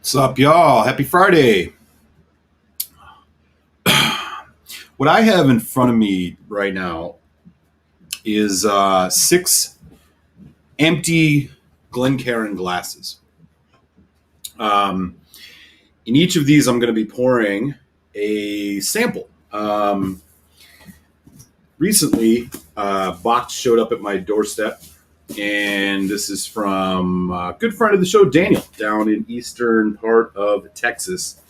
What's up, y'all? Happy Friday. What I have in front of me right now is six empty Glencairn glasses. In each of these, I'm going to be pouring a sample. Recently, a box showed up at my doorstep, and this is from a good friend of the show, Daniel, down in eastern part of Texas.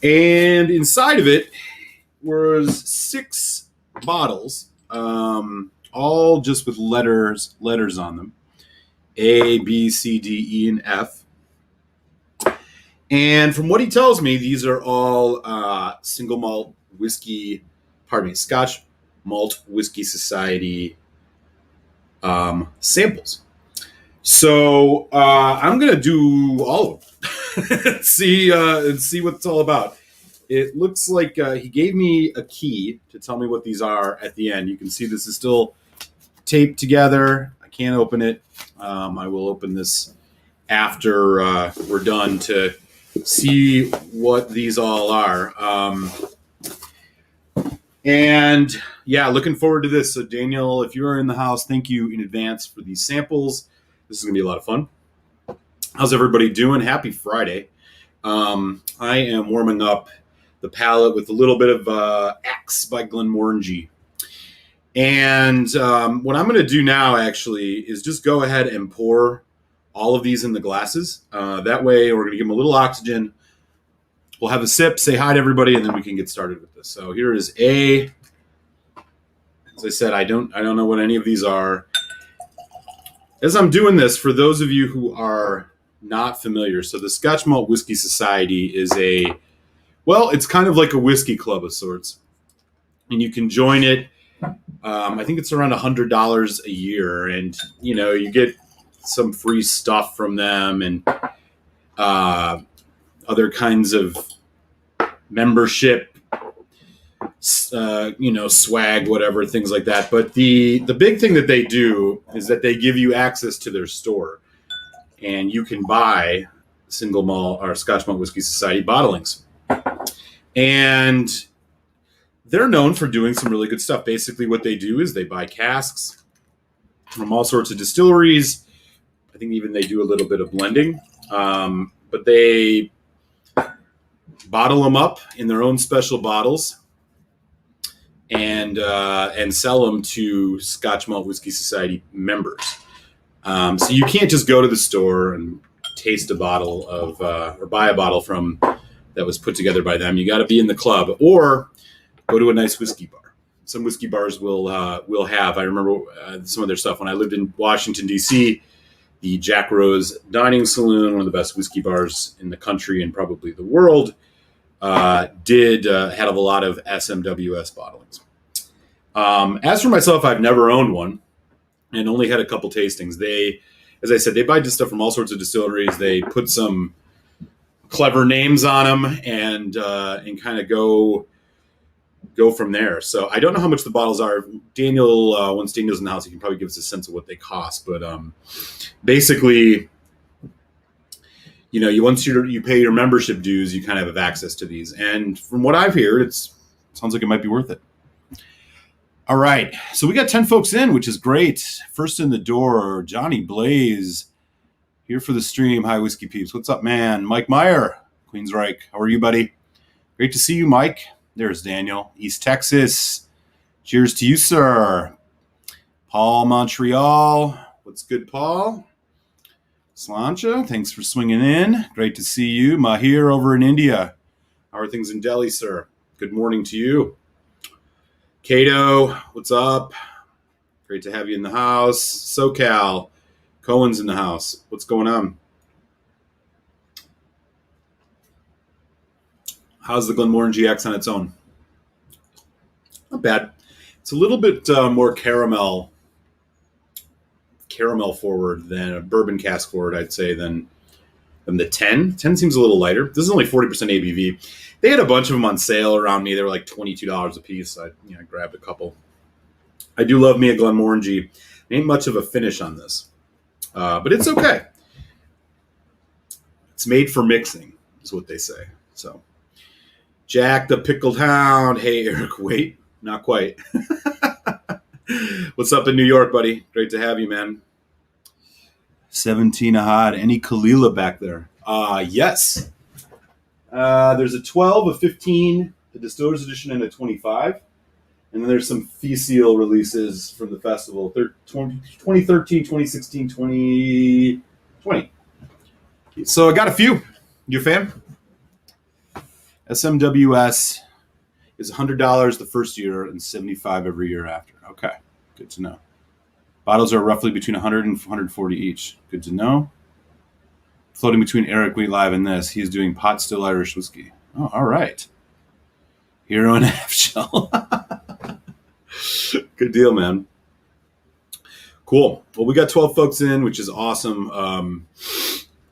And inside of it was six bottles, all just with letters on them, A, B, C, D, E, and F. And from what he tells me, these are all single malt whiskey, Scotch Malt Whiskey Society samples. So I'm gonna do all of them and see what it's all about. It looks like he gave me a key to tell me what these are at the end. You can see this is still taped together. I can't open it. I will open this after we're done to see what these all are. And yeah, looking forward to this. So Daniel, if you are in the house, thank you in advance for these samples. This is going to be a lot of fun. How's everybody doing? Happy Friday. I am warming up the palate with a little bit of X by Glenmorangie. And what I'm going to do now actually is just go ahead and pour all of these in the glasses. That way we're going to give them a little oxygen. We'll have a sip, say hi to everybody, and then we can get started with this. So here is A. As I said, I don't know what any of these are. As I'm doing this, for those of you who are not familiar, so the Scotch Malt Whiskey Society is it's kind of like a whiskey club of sorts. And you can join it. I think it's around $100 a year. And, you get some free stuff from them and other kinds of membership, swag, whatever, things like that. But the big thing that they do is that they give you access to their store. And you can buy single malt or Scotch Malt Whiskey Society bottlings. And they're known for doing some really good stuff. Basically, what they do is they buy casks from all sorts of distilleries. I think even they do a little bit of blending. But they bottle them up in their own special bottles and sell them to Scotch Malt Whiskey Society members. So you can't just go to the store and taste a bottle of or buy a bottle from that was put together by them. You got to be in the club or go to a nice whiskey bar. Some whiskey bars will have. I remember some of their stuff when I lived in Washington, D.C. The Jack Rose Dining Saloon, one of the best whiskey bars in the country and probably the world, had a lot of SMWS bottlings. As for myself, I've never owned one and only had a couple tastings. They, as I said, they buy stuff from all sorts of distilleries. They put some clever names on them and kind of go from there. So I don't know how much the bottles are. Daniel, once Daniel's in the house, he can probably give us a sense of what they cost. But basically, once you pay your membership dues, you kind of have access to these. And from what I've heard, it sounds like it might be worth it. All right. So we got 10 folks in, which is great. First in the door, Johnny Blaze, here for the stream. Hi, Whiskey Peeps. What's up, man? Mike Meyer, Queensryche. How are you, buddy? Great to see you, Mike. There's Daniel, East Texas. Cheers to you, sir. Paul, Montreal. What's good, Paul? Slancha, thanks for swinging in. Great to see you. Mahir over in India. How are things in Delhi, sir? Good morning to you. Cato, what's up? Great to have you in the house. SoCal, Cohen's in the house. What's going on? How's the Glenmorangie X on its own? Not bad. It's a little bit more caramel forward than a bourbon cask forward, I'd say, than the 10. 10 seems a little lighter. This is only 40% ABV. They had a bunch of them on sale around me. They were like $22 a piece. I grabbed a couple. I do love me a Glenmorangie. Ain't much of a finish on this, but it's okay. It's made for mixing, is what they say. So, Jack the Pickled Hound. Hey, Eric. Wait, not quite. What's up in New York, buddy? Great to have you, man. 17 Ahad. Any Kalila back there? Yes. There's a 12, a 15, a Distiller's Edition, and a 25. And then there's some Fee Seal releases from the festival. 2013, 2016, 2020. So I got a few. You a fan? SMWS is $100 the first year and $75 every year after. Okay, good to know. Bottles are roughly between 100 and 140 each. Good to know. Floating between Eric Wheat Live and this, he's doing pot still Irish whiskey. Oh, all right. Hero and half shell. Good deal, man. Cool. Well, we got 12 folks in, which is awesome.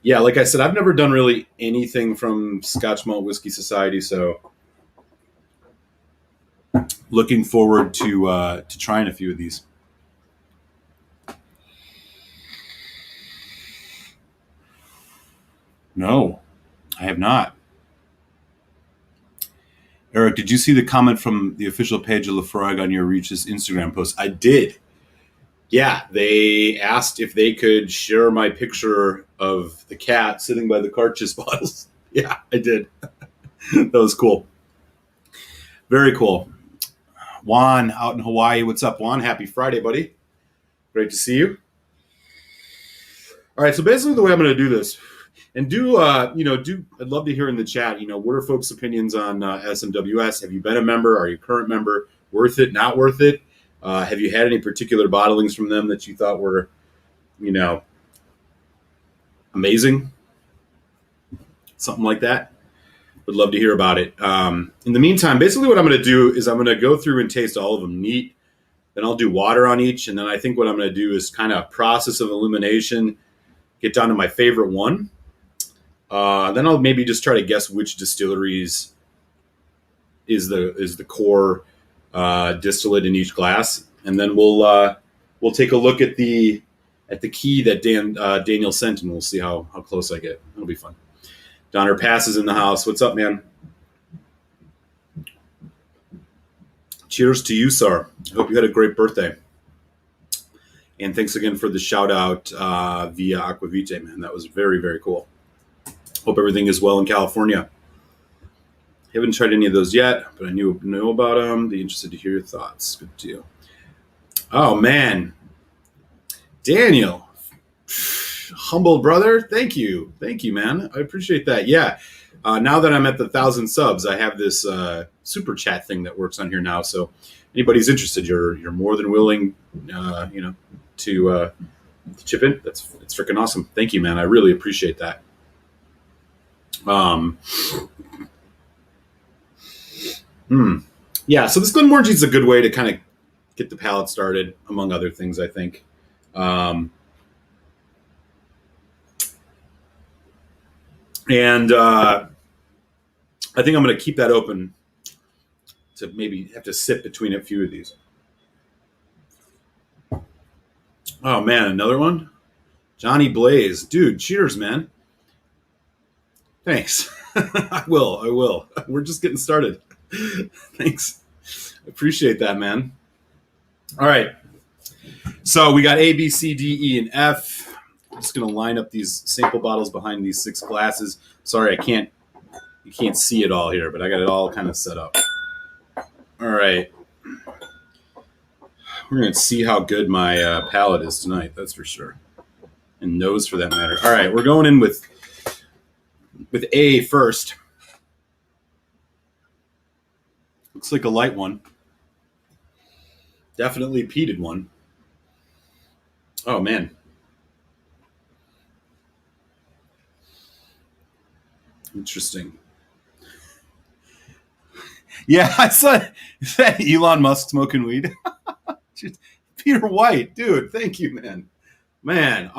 Yeah, like I said, I've never done really anything from Scotch Malt Whiskey Society, so looking forward to trying a few of these. No, I have not. Eric, did you see the comment from the official page of Lafroig on your Reach's Instagram post? I did. Yeah, they asked if they could share my picture of the cat sitting by the Cartridge bottles. Yeah, I did. That was cool. Very cool. Juan out in Hawaii. What's up, Juan? Happy Friday, buddy. Great to see you. All right, so basically the way I'm going to do this, and I'd love to hear in the chat, what are folks' opinions on SMWS? Have you been a member? Are you a current member? Worth it, not worth it? Have you had any particular bottlings from them that you thought were, amazing? Something like that. Would love to hear about it. In the meantime, basically what I'm going to do is I'm going to go through and taste all of them neat. Then I'll do water on each. And then I think what I'm going to do is kind of process of elimination, get down to my favorite one. Then I'll maybe just try to guess which distilleries is the core distillate in each glass, and then we'll take a look at the key that Daniel sent, and we'll see how close I get. It'll be fun. Donner Pass is in the house. What's up, man? Cheers to you, sir. I hope you had a great birthday. And thanks again for the shout out via Aquavite, man. That was very, very cool. Hope everything is well in California. Haven't tried any of those yet, but I know about them. Be interested to hear your thoughts. Good deal. Oh, man. Daniel. Humble brother. Thank you. Thank you, man. I appreciate that. Yeah. Now that I'm at the 1,000 subs, I have this super chat thing that works on here now. So anybody's interested, you're more than willing, to chip in. It's freaking awesome. Thank you, man. I really appreciate that. Yeah, so this Glenmorangie is a good way to kind of get the palate started, among other things, I think. And I think I'm going to keep that open to maybe have to sip between a few of these. Oh, man, another one? Johnny Blaze. Dude, cheers, man. Thanks. I will. We're just getting started. Thanks. Appreciate that, man. All right. So we got A, B, C, D, E, and F. I'm just going to line up these sample bottles behind these 6 glasses. Sorry, you can't see it all here, but I got it all kind of set up. All right. We're going to see how good my palate is tonight, that's for sure. And nose for that matter. All right, we're going in with A first. Looks like a light one. Definitely peated one. Oh, man. Interesting. Yeah, I saw Elon Musk smoking weed. Peter White, dude, thank you, man. Man,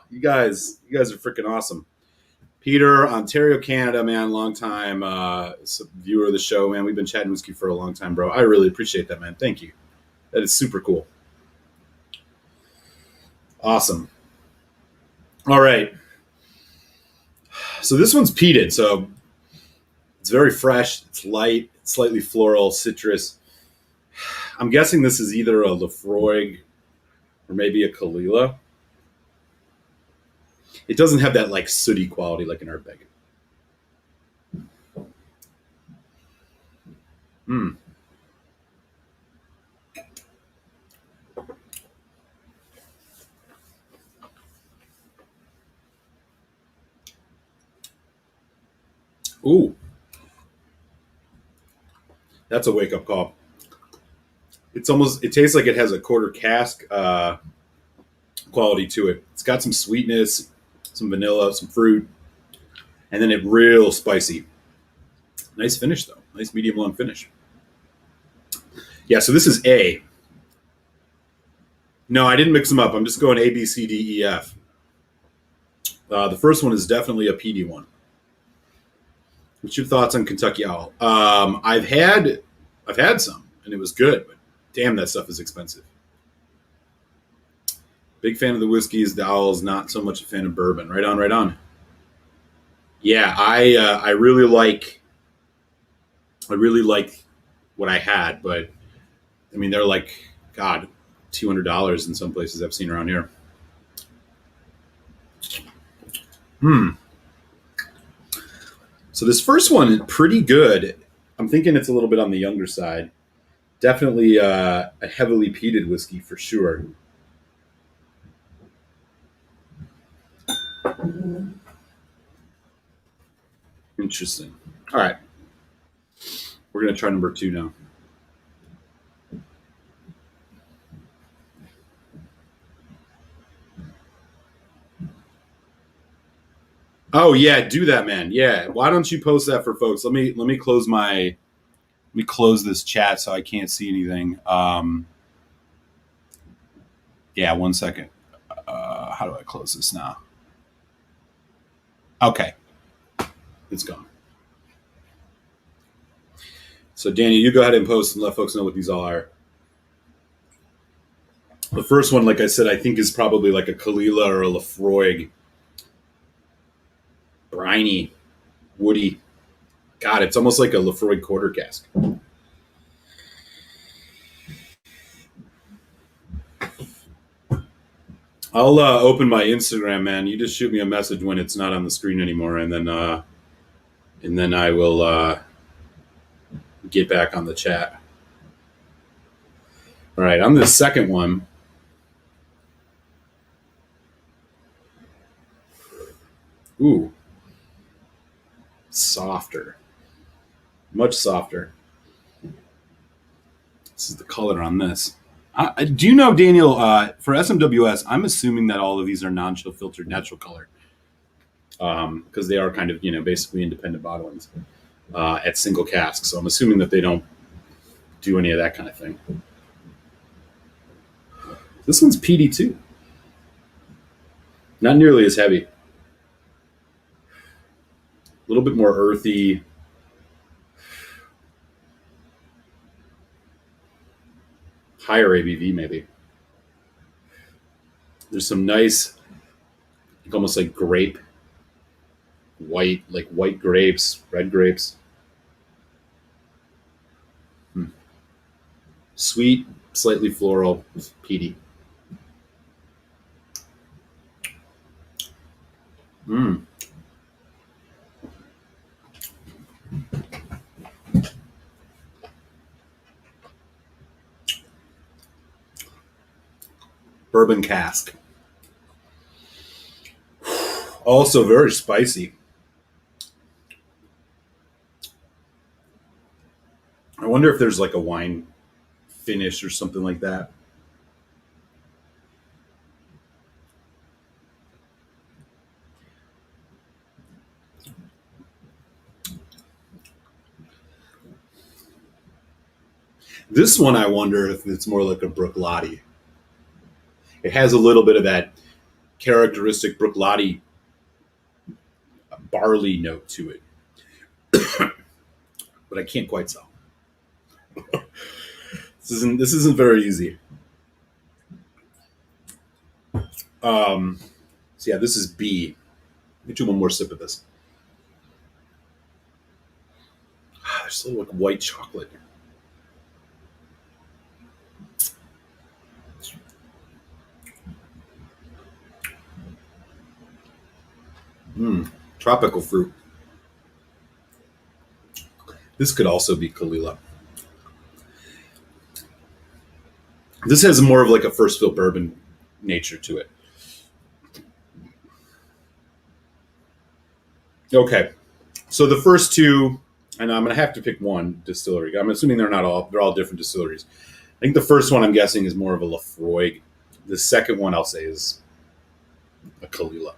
you guys are freaking awesome. Peter, Ontario, Canada, man, long time viewer of the show, man. We've been chatting whiskey for a long time, bro. I really appreciate that, man. Thank you. That is super cool. Awesome. All right. So this one's peated, so it's very fresh. It's light, it's slightly floral, citrus. I'm guessing this is either a Lafroig or maybe a Kalila. It doesn't have that like sooty quality like an Ardbeg. Mm. Ooh, that's a wake up call. It tastes like it has a quarter cask quality to it. It's got some sweetness, some vanilla, some fruit, and then it real spicy. Nice finish though. Nice medium long finish. Yeah, so this is A. No, I didn't mix them up. I'm just going A, B, C, D, E, F. The first one is definitely a PD one. What's your thoughts on Kentucky Owl? I've had some, and it was good, but damn, that stuff is expensive. Big fan of the whiskeys. The Owl's not so much a fan of bourbon. Right on, right on. Yeah, I really like what I had, but I mean they're like God, $200 in some places I've seen around here. So this first one is pretty good. I'm thinking it's a little bit on the younger side. Definitely a heavily peated whiskey for sure. Interesting. All right. We're going to try number 2 now. Oh yeah, do that, man. Yeah. Why don't you post that for folks? Let me close this chat so I can't see anything. Yeah, 1 second. How do I close this now? Okay. It's gone. So Daniel, you go ahead and post and let folks know what these all are. The first one, like I said, I think is probably like a Kalila or a Lafroig. Briny, woody. God, it's almost like a Lafroig quarter cask. I'll open my Instagram, man. You just shoot me a message when it's not on the screen anymore, and then I will get back on the chat. All right, on this second one. Ooh, softer, much softer. This is the color on this. Do you know, Daniel, for SMWS, I'm assuming that all of these are non-chill filtered natural color because they are kind of, basically independent bottlings at single casks. So I'm assuming that they don't do any of that kind of thing. This one's PD too. Not nearly as heavy. A little bit more earthy. Higher ABV maybe. There's some nice, almost like grape, white grapes, red grapes. Sweet, slightly floral, peaty. Bourbon cask. Also very spicy. I wonder if there's like a wine finish or something like that. This one, I wonder if it's more like a Bruichladdich. It has a little bit of that characteristic Bruichladdich barley note to it, but I can't quite tell. This isn't very easy. So yeah, this is B. Let me do one more sip of this. It's a little like white chocolate. Tropical fruit. This could also be Kalila. This has more of like a first fill bourbon nature to it. Okay, so the first two, and I'm going to have to pick one distillery. I'm assuming they're all different distilleries. I think the first one I'm guessing is more of a Lafroig. The second one I'll say is a Kalila.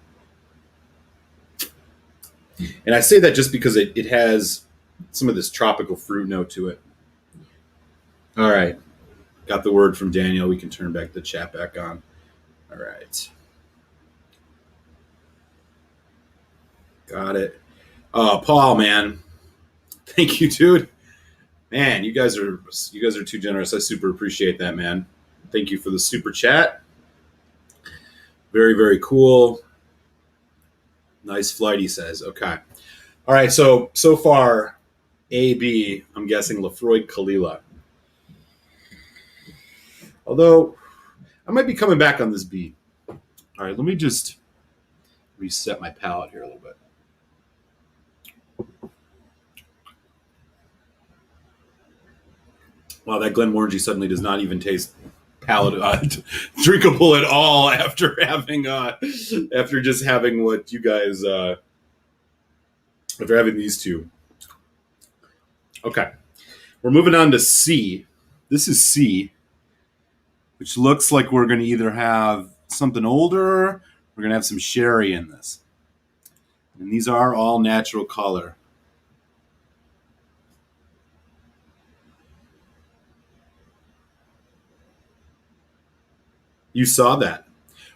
And I say that just because it has some of this tropical fruit note to it. All right. Got the word from Daniel. We can turn back the chat back on. All right. Got it. Paul, man. Thank you, dude. Man, you guys are too generous. I super appreciate that, man. Thank you for the super chat. Very, very cool. Nice flight, he says. Okay. All right, so far, A, B, I'm guessing Lafroig Kalila. Although, I might be coming back on this B. All right, let me just reset my palate here a little bit. Wow, that Glenmorangie suddenly does not even taste drinkable at all after just having what you guys after having these two. Okay, we're moving on to C. This is C, which looks like we're going to either have something older, we're going to have some sherry in this, and these are all natural color. You saw that.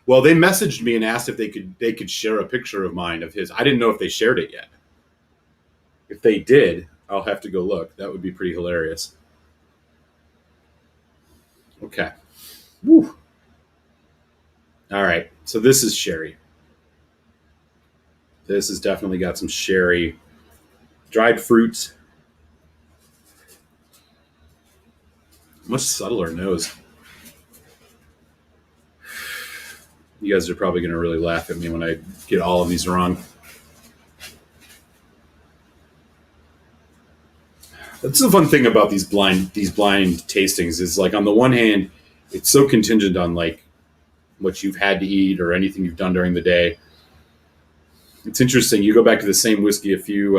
Well, they messaged me and asked if they could share a picture of mine of his. I didn't know if they shared it yet. If they did, I'll have to go look. That would be pretty hilarious. Okay. Woo. All right. So this is sherry. This has definitely got some sherry. Dried fruits. Much subtler nose. You guys are probably going to really laugh at me when I get all of these wrong. That's the fun thing about these blind tastings is, like, on the one hand, it's so contingent on like what you've had to eat or anything you've done during the day. It's interesting. You go back to the same whiskey a few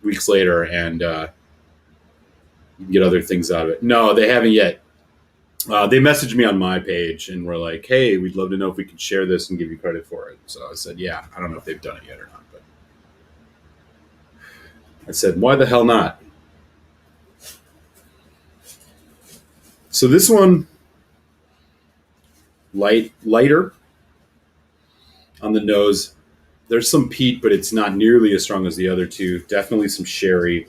weeks later, and you can get other things out of it. No, they haven't yet. They messaged me on my page and were like, "Hey, we'd love to know if we could share this and give you credit for it." So I said, "Yeah, I don't know if they've done it yet or not." But I said, "Why the hell not?" So this one, lighter on the nose. There's some peat, but it's not nearly as strong as the other two. Definitely some sherry,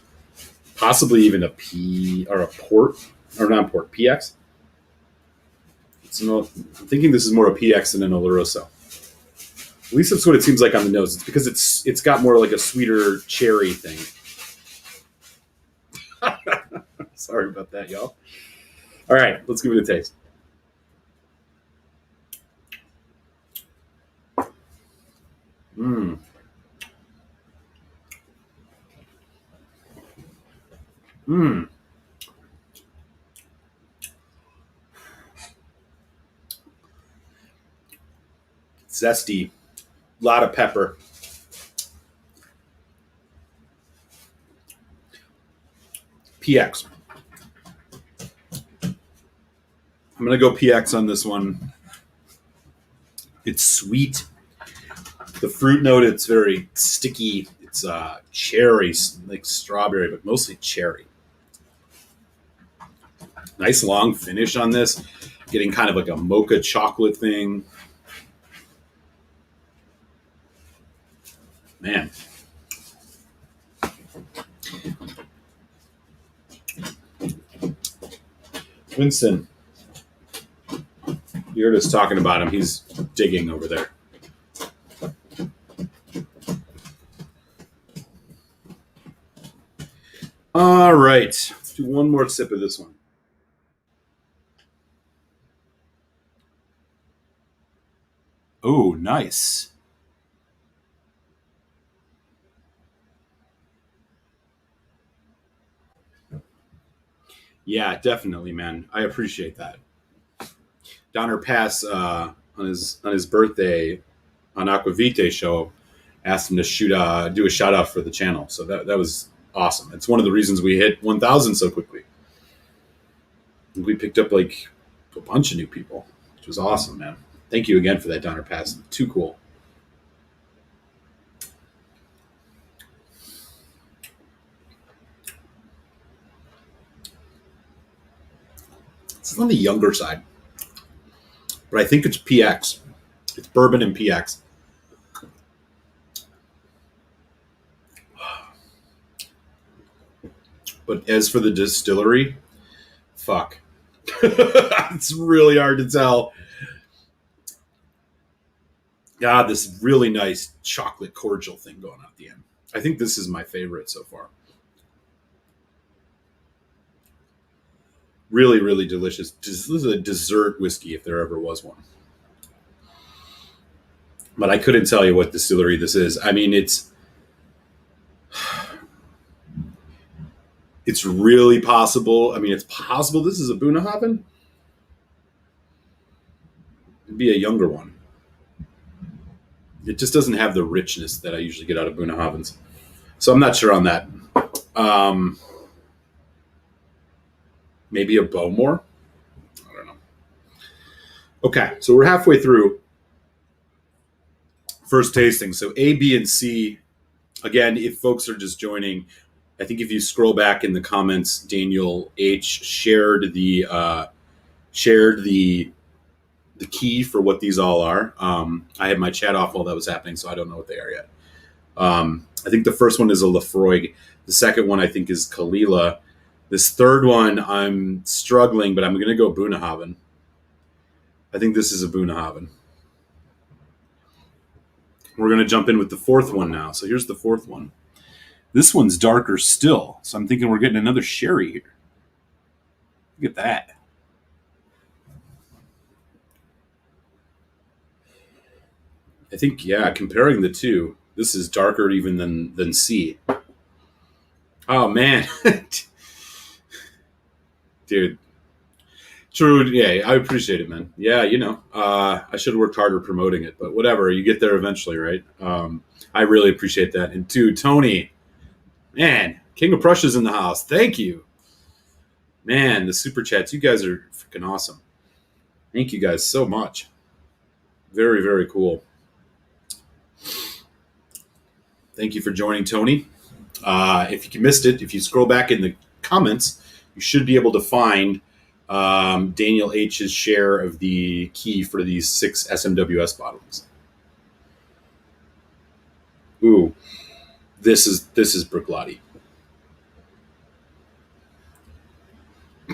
possibly even a port, or not port, PX. I'm thinking this is more a PX than an Olaroso. At least that's what it seems like on the nose. It's because it's got more like a sweeter cherry thing. Sorry about that, y'all. All right, let's give it a taste. Zesty, a lot of pepper. PX. I'm going to go PX on this one. It's sweet. The fruit note, it's very sticky. It's cherry, like strawberry, but mostly cherry. Nice long finish on this. Getting kind of like a mocha chocolate thing. Man. Winston. You heard us talking about him. He's digging over there. All right. Let's do one more sip of this one. Oh, nice. Yeah, definitely, man. I appreciate that. Donner Pass on his birthday on Aquavite show asked him to do a shout out for the channel. So that was awesome. It's one of the reasons we hit 1,000 so quickly. We picked up like a bunch of new people, which was awesome, man. Thank you again for that, Donner Pass. Too cool. It's on the younger side, but I think it's PX. It's bourbon and PX. But as for the distillery, fuck. It's really hard to tell. God, this really nice chocolate cordial thing going on at the end. I think this is my favorite so far. Really, really delicious. This is a dessert whiskey if there ever was one. But I couldn't tell you what distillery this is. I mean, it's really possible. I mean, it's possible this is a Bunnahabhain. It'd be a younger one. It just doesn't have the richness that I usually get out of Bunnahabhains. So I'm not sure on that. Um, Maybe a Bowmore? I don't know. Okay, so we're halfway through first tasting. So A, B, and C. Again, if folks are just joining, I think if you scroll back in the comments, Daniel H shared the key for what these all are. I had my chat off while that was happening, so I don't know what they are yet. I think the first one is a Lafroig. The second one I think is Kalila. This third one I'm struggling, but I'm going to go Bunnahabhain. I think this is a Bunnahabhain. We're going to jump in with the fourth one now. So here's the fourth one. This one's darker still, so I'm thinking we're getting another sherry here. Look at that. I think, yeah, comparing the two, this is darker even than C. Oh, man. Dude. True. Yeah, I appreciate it, man. Yeah, I should have worked harder promoting it, but whatever. You get there eventually, right? I really appreciate that. And two, Tony, man, King of Prussia's in the house. Thank you. Man, the super chats, you guys are freaking awesome. Thank you guys so much. Very, very cool. Thank you for joining, Tony. If you missed it, if you scroll back in the comments, you should be able to find Daniel H's share of the key for these 6 SMWS bottles. Ooh, this is Bruichladdich.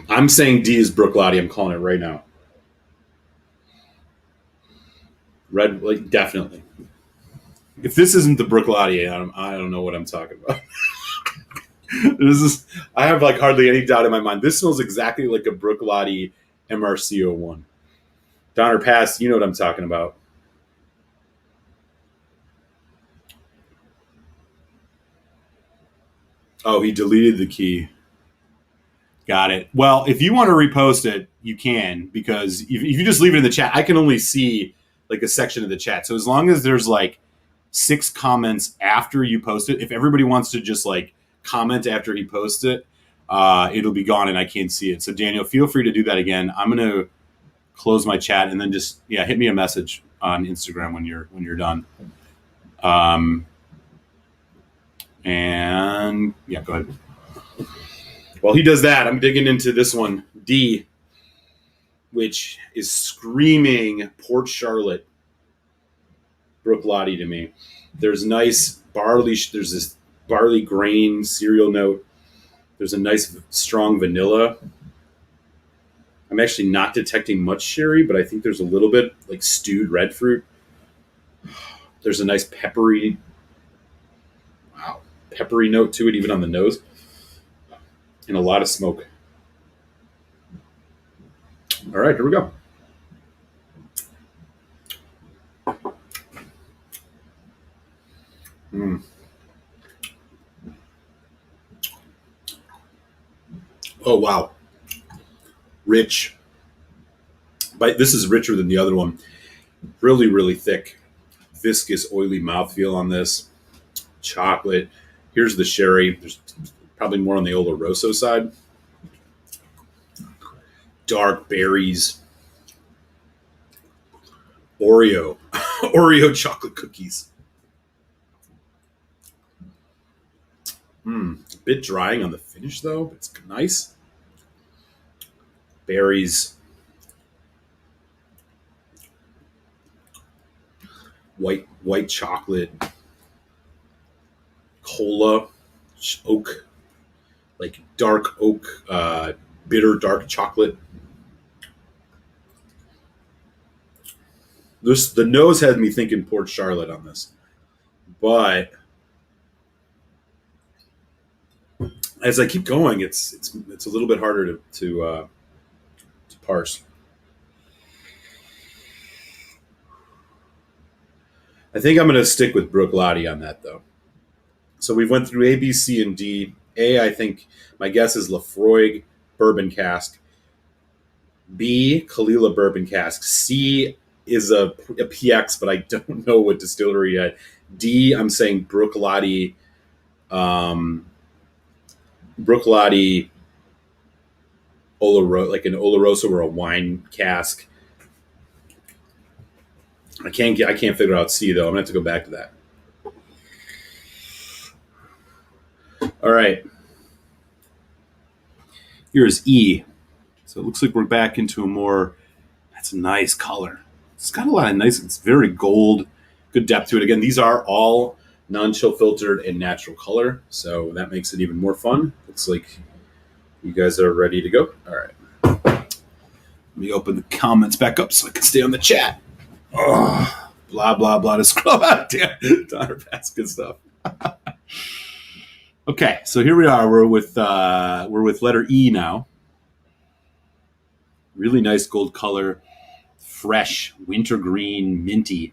I'm saying D is Bruichladdich. I'm calling it right now. Red, like definitely. If this isn't the Bruichladdich, I don't know what I'm talking about. I have like hardly any doubt in my mind. This smells exactly like a Bruichladdich MRC01. Donner Pass, you know what I'm talking about. Oh, he deleted the key. Got it. Well, if you want to repost it, you can, because if you just leave it in the chat, I can only see like a section of the chat. So as long as there's like 6 comments after you post it, if everybody wants to just like comment after he posts it, it'll be gone and I can't see it. So Daniel, feel free to do that again. I'm going to close my chat and then just hit me a message on Instagram when you're done. And yeah, go ahead. While he does that, I'm digging into this one, D, which is screaming Port Charlotte Bruichladdich to me. There's nice barley. There's this barley grain cereal note. There's a nice strong vanilla. I'm actually not detecting much sherry, but I think there's a little bit like stewed red fruit. There's a nice peppery note to it, even on the nose. and a lot of smoke. All right, here we go. Mm. Oh, wow. Rich. But this is richer than the other one. Really, really thick, viscous, oily mouthfeel on this. Chocolate. Here's the sherry. There's probably more on the Olaroso side. Dark berries. Oreo. Oreo chocolate cookies. A bit drying on the finish, though. It's nice. Berries. White chocolate. Cola. Oak. Like dark oak. Bitter dark chocolate. The nose has me thinking Port Charlotte on this. But as I keep going, it's a little bit harder to parse. I think I'm going to stick with Bruichladdich on that, though. So we went through A, B, C, and D. A, I think my guess is Lafroig bourbon cask. B, Kalila bourbon cask. C is a PX, but I don't know what distillery yet. D, I'm saying Bruichladdich. Bruichladdich like an Olaroso or a wine cask. I can't figure out C, though. I'm gonna have to go back to that. All right. Here's E. So it looks like we're back into a more. That's a nice color. It's got a lot of nice. It's very gold. Good depth to it. Again, these are all non-chill filtered and natural color, so that makes it even more fun. Looks like you guys are ready to go. All right. Let me open the comments back up so I can stay on the chat. Oh, blah blah blah to scroll out. Damn, Donner Pass, good stuff. Okay, so here we are. We're with letter E now. Really nice gold color, fresh, wintergreen, minty.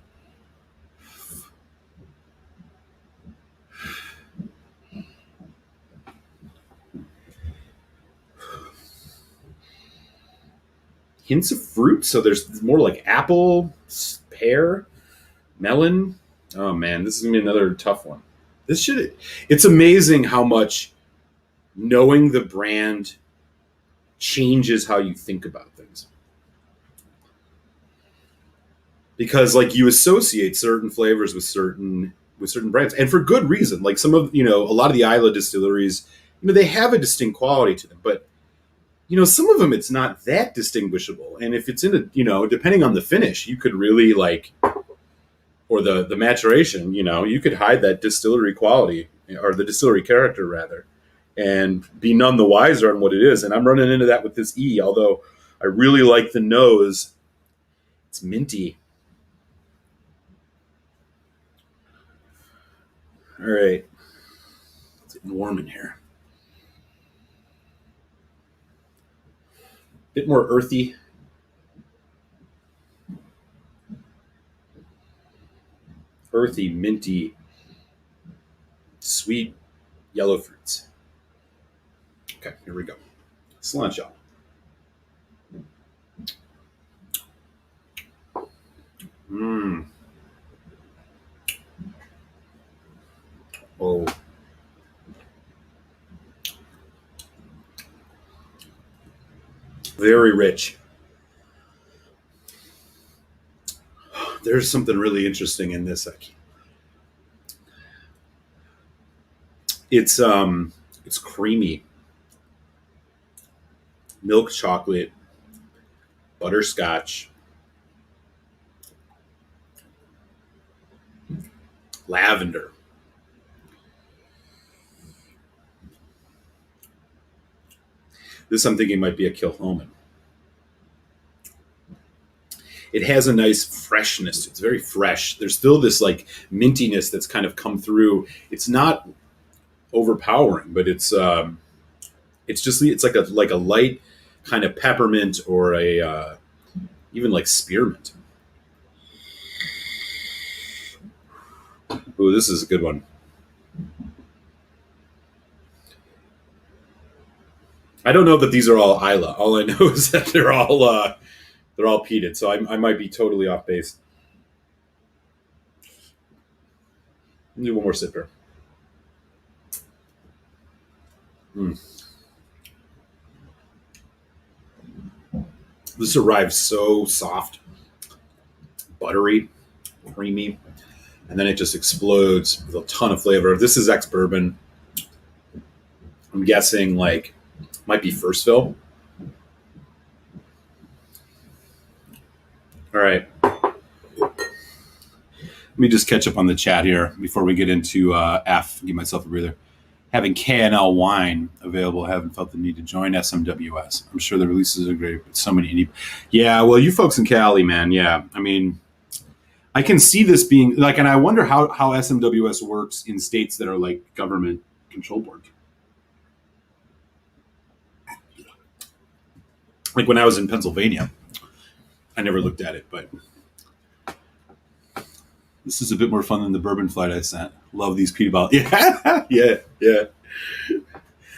Hints of fruit, so there's more like apple, pear, melon. Oh man, this is gonna be another tough one. It's amazing how much knowing the brand changes how you think about things. Because like you associate certain flavors with certain brands, and for good reason. Like some of a lot of the Isla distilleries, they have a distinct quality to them, but some of them it's not that distinguishable. And if it's in a depending on the finish, you could really or the maturation, you could hide that distillery quality or the distillery character rather, and be none the wiser on what it is. And I'm running into that with this E, although I really like the nose. It's minty. All right. It's getting warm in here. Bit more earthy. Earthy, minty, sweet yellow fruits. Okay, here we go. Cilantro. Oh. Very rich. There's something really interesting in this. It's creamy. Milk chocolate, butterscotch, lavender. This I'm thinking might be a Kilchoman. It has a nice freshness. It's very fresh. There's still this mintiness that's kind of come through. It's not overpowering, but it's It's like a light kind of peppermint or a even like spearmint. Ooh, this is a good one. I don't know that these are all Isla. All I know is that they're all peated. So I might be totally off base. Do one more sip here. Mm. This arrives so soft, buttery, creamy, and then it just explodes with a ton of flavor. This is ex bourbon. I'm guessing like might be first fill. All right. Let me just catch up on the chat here before we get into F. Give myself a breather. Having KNL wine available, haven't felt the need to join SMWS. I'm sure the releases are great, but so many indie. Yeah, well, you folks in Cali, man. Yeah, I mean, I can see this being like, and I wonder how SMWS works in states that are like government control boards. Like when I was in Pennsylvania, I never looked at it, but this is a bit more fun than the bourbon flight I sent. Love these peated bottles. Yeah, yeah.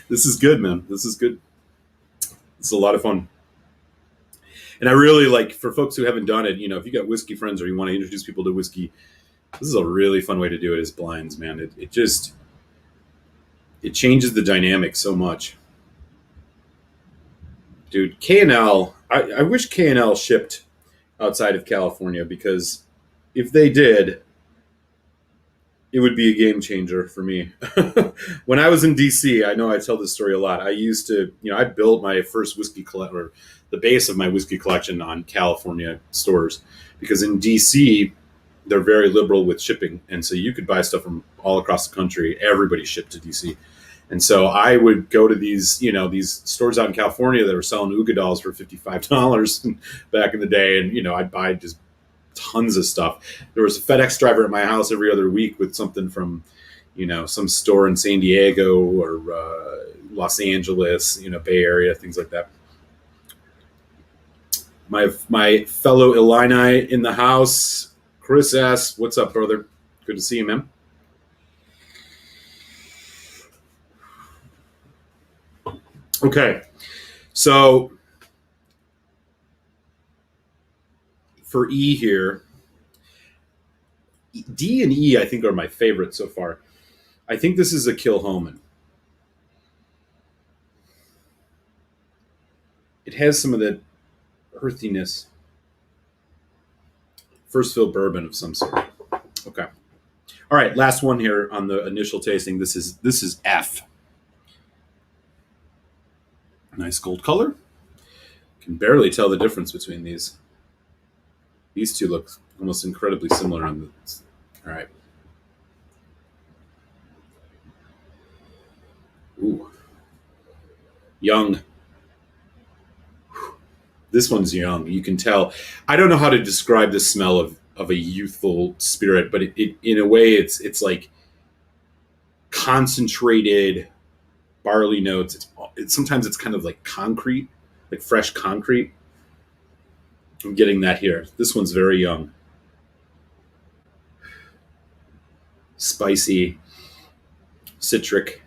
This is good, man. This is good. It's a lot of fun. And I really like, for folks who haven't done it, if you got whiskey friends or you want to introduce people to whiskey, this is a really fun way to do it as blinds, man. It changes the dynamic so much. Dude, KNL, I wish KNL shipped outside of California, because if they did, it would be a game changer for me. When I was in DC, I know I tell this story a lot. I used to, I built my first whiskey or the base of my whiskey collection on California stores, because in DC, they're very liberal with shipping. And so you could buy stuff from all across the country. Everybody shipped to DC. And so I would go to these stores out in California that were selling Ugadals for $55 back in the day. And, I'd buy just tons of stuff. There was a FedEx driver at my house every other week with something from, some store in San Diego or Los Angeles, Bay Area, things like that. My fellow Illini in the house, Chris S. What's up, brother? Good to see you, man. Okay, so for E here, D and E I think are my favorite so far. I think this is a Kilhoman. It has some of the earthiness. First fill bourbon of some sort. Okay. All right, last one here on the initial tasting. This is F. Nice gold color. Can barely tell the difference between these. These two look almost incredibly similar on the. All right. Ooh. Young. This one's young. You can tell. I don't know how to describe the smell of a youthful spirit, but it in a way it's like concentrated barley notes. Sometimes it's kind of like concrete, like fresh concrete. I'm getting that here. This one's very young. Spicy, citric.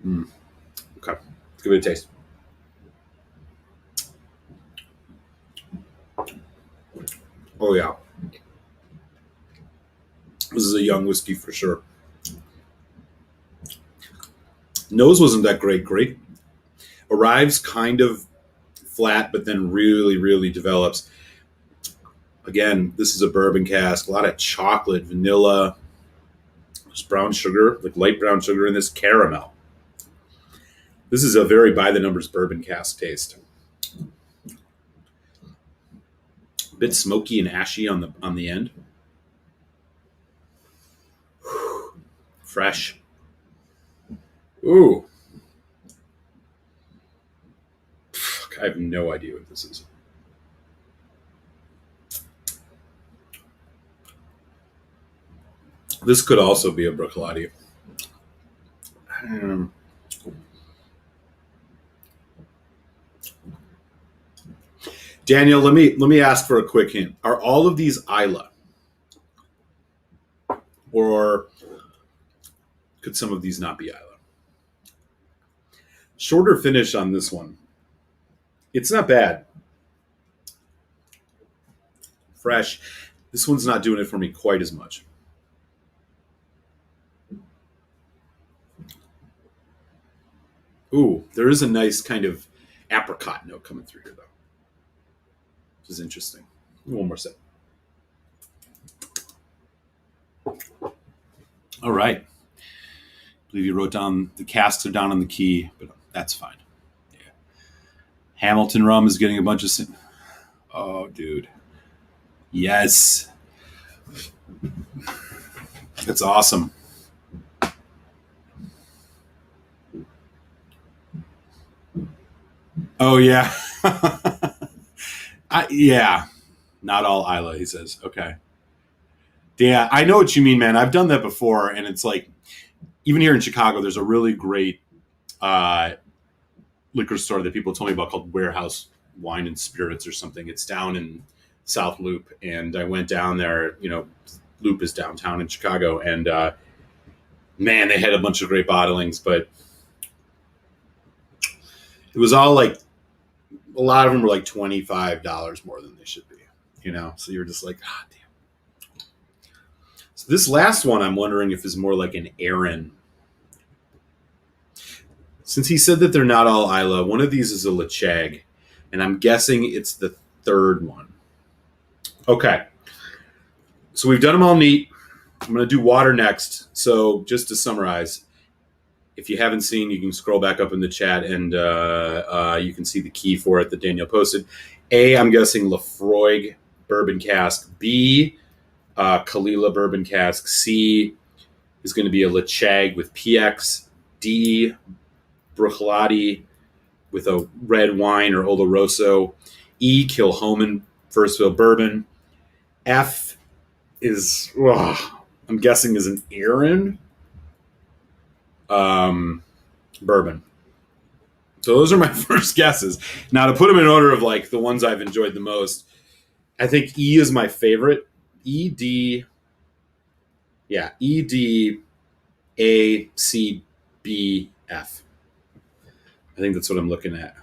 Okay, let's give it a taste. Oh yeah, this is a young whiskey for sure. Nose wasn't that great. Arrives kind of flat, but then really, really develops. Again, this is a bourbon cask. A lot of chocolate, vanilla, just brown sugar, like light brown sugar in this, caramel. This is a very by the numbers bourbon cask taste. A bit smoky and ashy on the end. Fresh. Ooh. I have no idea what this is. This could also be a Bruichladdich. Daniel, let me ask for a quick hint. Are all of these Isla? Or could some of these not be Isla? Shorter finish on this one. It's not bad. Fresh. This one's not doing it for me quite as much. Ooh, there is a nice kind of apricot note coming through here, though, which is interesting. One more sip. All right. I believe you wrote down the casks are down on the key, but that's fine. Yeah. Hamilton rum is getting a bunch of... Oh, dude. Yes. That's awesome. Oh, yeah. Yeah. Not all Isla, he says. Okay. Yeah, I know what you mean, man. I've done that before, and it's like, even here in Chicago, there's a really great liquor store that people told me about called Warehouse Wine and Spirits or something. It's down in South Loop, and I went down there. You know, Loop is downtown in Chicago, and man, they had a bunch of great bottlings, but it was all like, a lot of them were like $25 more than they should be, you know? So you're just like, ah, damn. So this last one, I'm wondering if is more like an Aaron. Since he said that they're not all Isla, one of these is a Lechag, and I'm guessing it's the third one. Okay. So we've done them all neat. I'm going to do water next. So just to summarize, if you haven't seen, you can scroll back up in the chat and you can see the key for it that Daniel posted. A, I'm guessing Lafroig bourbon cask. B, Kalila bourbon cask. C is going to be a Lechag with PX. D, Bruichladdich with a red wine or Olaroso. E, Kilchoman first fill bourbon. F is, I'm guessing, is an Aaron bourbon. So those are my first guesses. Now, to put them in order of like the ones I've enjoyed the most, I think E is my favorite. E, D, A, C, B, F. I think that's what I'm looking at.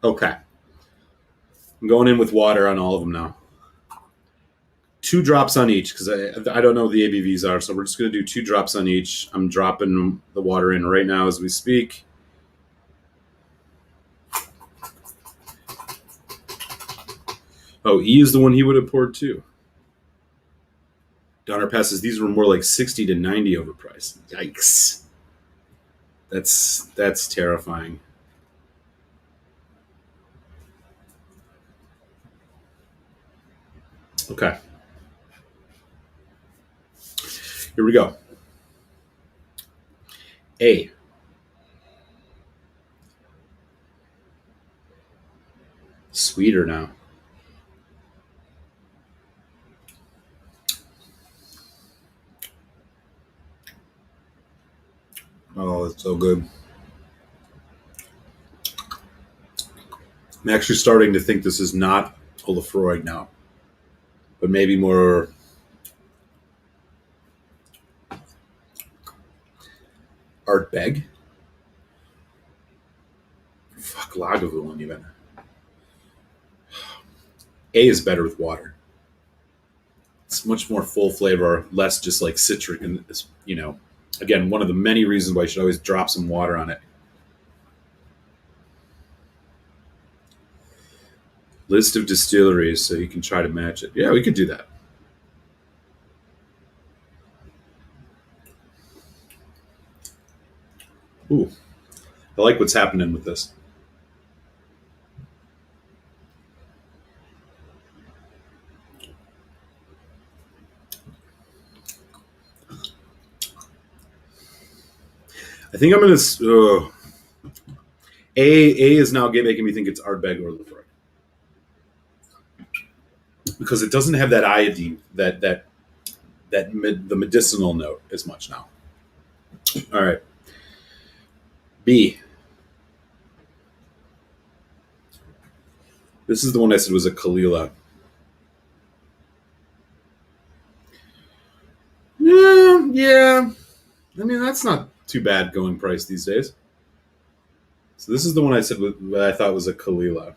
Okay. I'm going in with water on all of them now. 2 drops on each because I don't know what the ABVs are, so we're just going to do 2 drops on each. I'm dropping the water in right now as we speak. Oh, E is the one he would have poured too. Donner passes. These were more like 60 to 90 overpriced. Yikes. That's terrifying. Okay. Here we go. A. Sweeter now. Oh, it's so good. I'm actually starting to think this is not a Lafroig now, but maybe more Ardbeg. Fuck, Lagavulin even. A is better with water. It's much more full flavor, less just like citric, and you know, again, one of the many reasons why you should always drop some water on it. List of distilleries so you can try to match it. Yeah, we could do that. Ooh, I like what's happening with this. I think I'm going to... A is now making me think it's Ardbeg or Lafroig. because it doesn't have that iodine, the medicinal note as much now. All right. B. This is the one I said was a Kalila. Yeah. I mean, that's not too bad going price these days. So this is the one I said that I thought was a Kalila.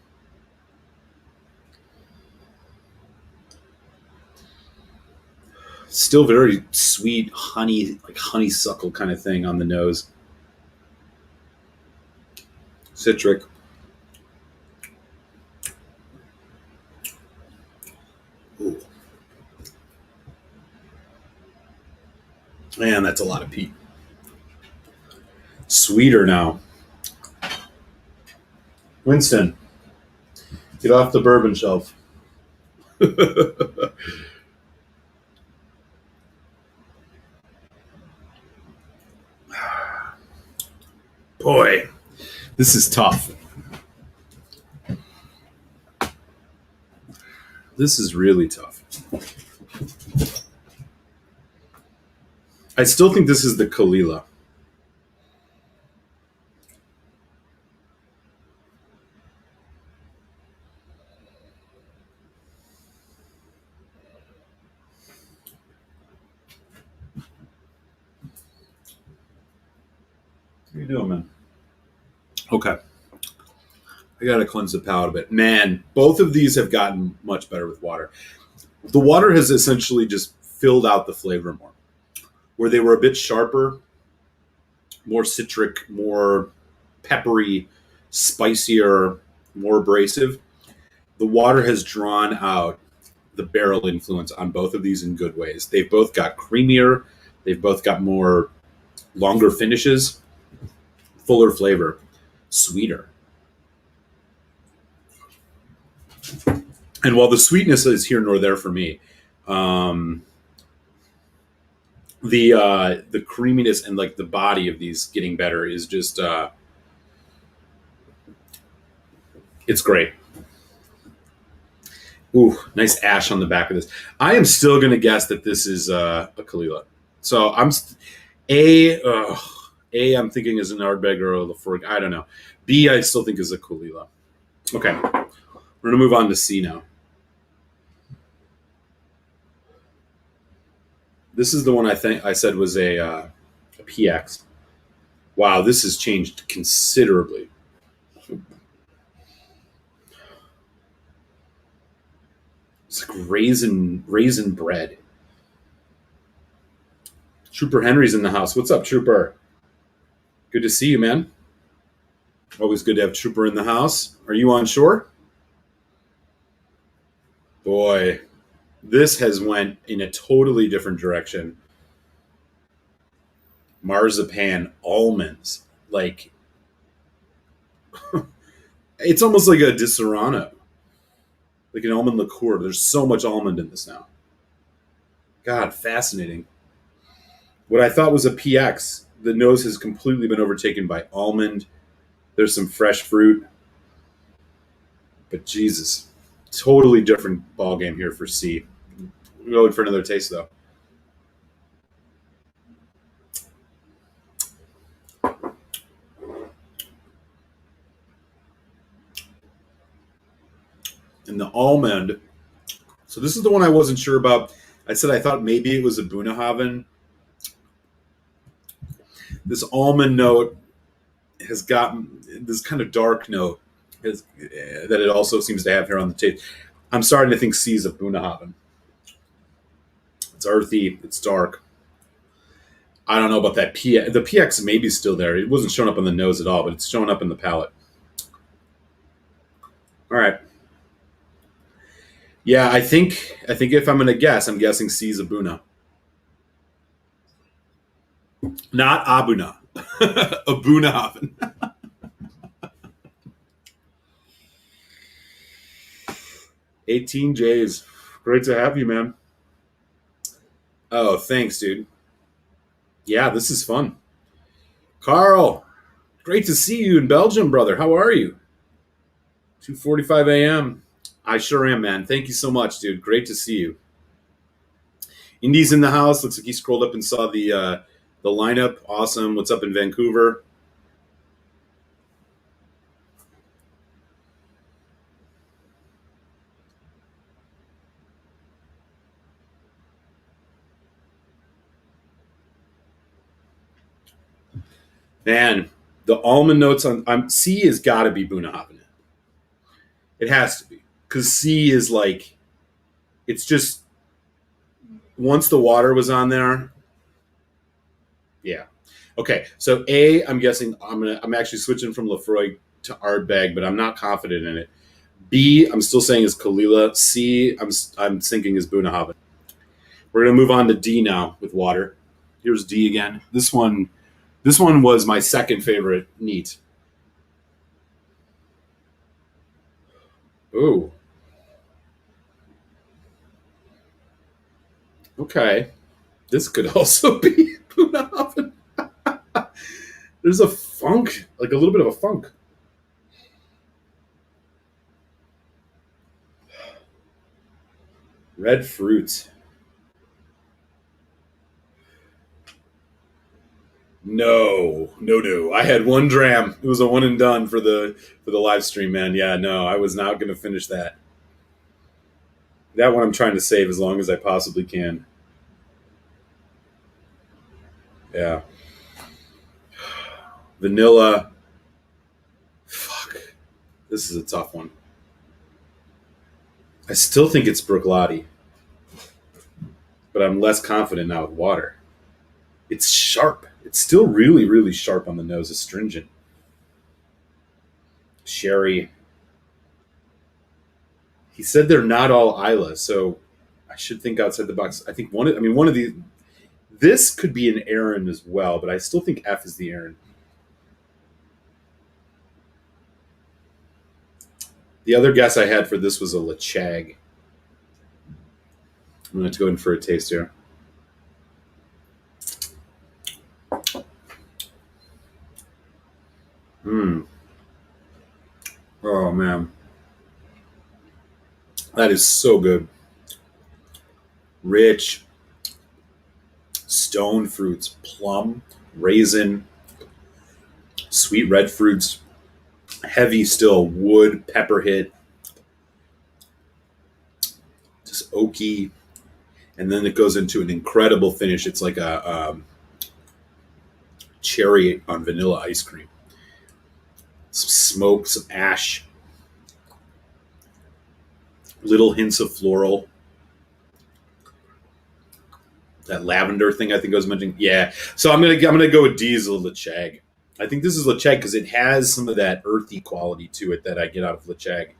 Still very sweet, honey, like honeysuckle kind of thing on the nose. Citric. Ooh. Man, that's a lot of peat. Sweeter now. Winston, get off the bourbon shelf. Boy, this is tough. This is really tough. I still think this is the Kalila. What are you doing, man? Okay. I got to cleanse the palate a bit. Man, both of these have gotten much better with water. The water has essentially just filled out the flavor more. Where they were a bit sharper, more citric, more peppery, spicier, more abrasive, the water has drawn out the barrel influence on both of these in good ways. They've both got creamier. They've both got more longer finishes, fuller flavor, sweeter. And while the sweetness is here nor there for me, the creaminess and like the body of these getting better is just it's great. Ooh, nice ash on the back of this. I am still going to guess that this is a Kalila. So I'm I'm thinking is an Ardbeg or a Laforgue. I don't know. B, I still think is a Kalila. Okay, we're going to move on to C now. This is the one I think I said was a PX. Wow, this has changed considerably. It's like raisin bread. Trooper Henry's in the house. What's up, Trooper? Good to see you, man. Always good to have Trooper in the house. Are you on shore? Boy, this has went in a totally different direction. Marzipan almonds. Like, it's almost like a Di Serrano. Like an almond liqueur. There's so much almond in this now. God, fascinating. What I thought was a PX, the nose has completely been overtaken by almond. There's some fresh fruit. But Jesus, totally different ball game here for C. We're going for another taste, though. And the almond. So this is the one I wasn't sure about. I said I thought maybe it was a Bunnahabhain. This almond note has gotten this kind of dark note that it also seems to have here on the taste. I'm starting to think C is a Bunnahabhain. It's earthy. It's dark. I don't know about that PX. The PX may be still there. It wasn't showing up on the nose at all, but it's showing up in the palate. All right. Yeah, I think if I'm going to guess, I'm guessing C is a Bunna. Not Abuna. A Bunnahabhain. $18 Great to have you, man. Oh, thanks, dude. Yeah, this is fun. Carl, great to see you in Belgium, brother. How are you? 2:45 a.m. I sure am, man. Thank you so much, dude. Great to see you. Indy's in the house. Looks like he scrolled up and saw the lineup. Awesome. What's up in Vancouver? Man, the almond notes on C has got to be Bunnahabhain. It has to be because C is like it's just once the water was on there. Yeah. Okay. So A, I'm guessing I'm actually switching from Lefroy to Ardbeg, but I'm not confident in it. B, I'm still saying is Kalila. C, I'm thinking is Bunnahabhain. We're gonna move on to D now with water. Here's D again. This one was my second favorite neat. Ooh. Okay. This could also be Bunnahabhain. There's a funk, like a little bit of a funk. Red fruits. No. I had one dram. It was a one and done for the live stream, man. Yeah, no, I was not going to finish that. That one I'm trying to save as long as I possibly can. Yeah. Vanilla. Fuck. This is a tough one. I still think it's Bruichladdich, but I'm less confident now with water. It's sharp. It's still really, really sharp on the nose, astringent. Sherry. He said they're not all Isla, so I should think outside the box. I think one of these. This could be an Aaron as well, but I still think F is the Aaron. The other guess I had for this was a Lechag. I'm going to go in for a taste here. Oh, man. That is so good. Rich. Stone fruits. Plum. Raisin. Sweet red fruits. Heavy still. Wood. Pepper hit. Just oaky. And then it goes into an incredible finish. It's like a cherry on vanilla ice cream. Some smoke, some ash. Little hints of floral. That lavender thing I think I was mentioning. Yeah. So I'm gonna go with Diesel Lechag. I think this is Lechag because it has some of that earthy quality to it that I get out of Lechag.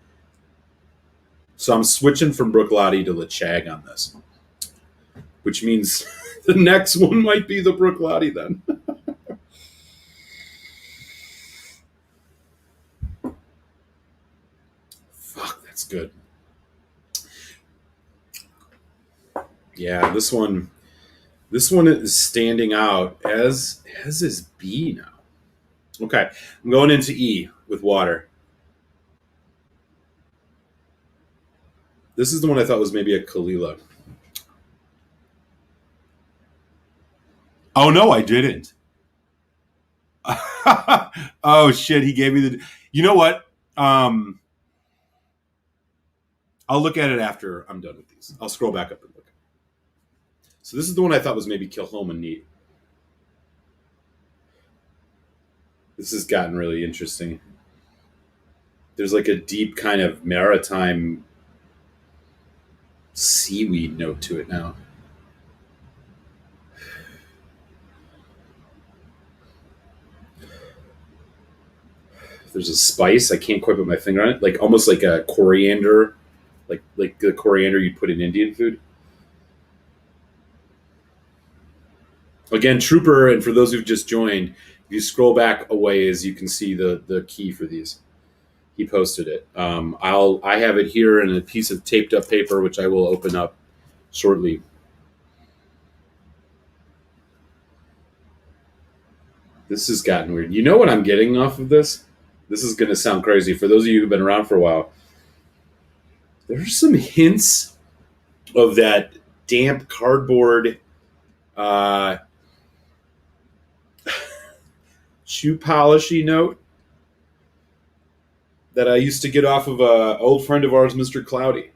So I'm switching from Bruichladdich to Lechag on this, which means the next one might be the Bruichladdich then. Fuck, that's good. Yeah, this one is standing out as is B now. Okay, I'm going into E with water. This is the one I thought was maybe a Kalila. Oh no, I didn't. Oh shit, he gave me the. You know what? I'll look at it after I'm done with these. I'll scroll back up and look. So this is the one I thought was maybe Kilchoman neat. This has gotten really interesting. There's like a deep kind of maritime seaweed note to it now. There's a spice. I can't quite put my finger on it. Like almost like a coriander, like the coriander you'd put in Indian food. Again, Trooper, and for those who've just joined, if you scroll back a ways, you can see the key for these. He posted it. I have it here in a piece of taped up paper, which I will open up shortly. This has gotten weird. You know what I'm getting off of this? This is going to sound crazy for those of you who've been around for a while. There's some hints of that damp cardboard shoe polishy note that I used to get off of an old friend of ours, Mr. Cloudy.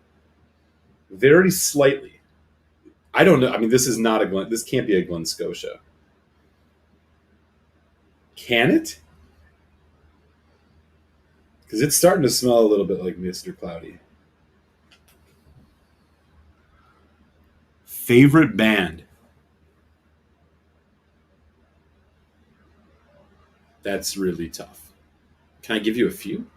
Very slightly. I don't know. I mean, this is not a Glen. This can't be a Glen Scotia. Can it? Because it's starting to smell a little bit like Mr. Cloudy. Favorite band? That's really tough. Can I give you a few?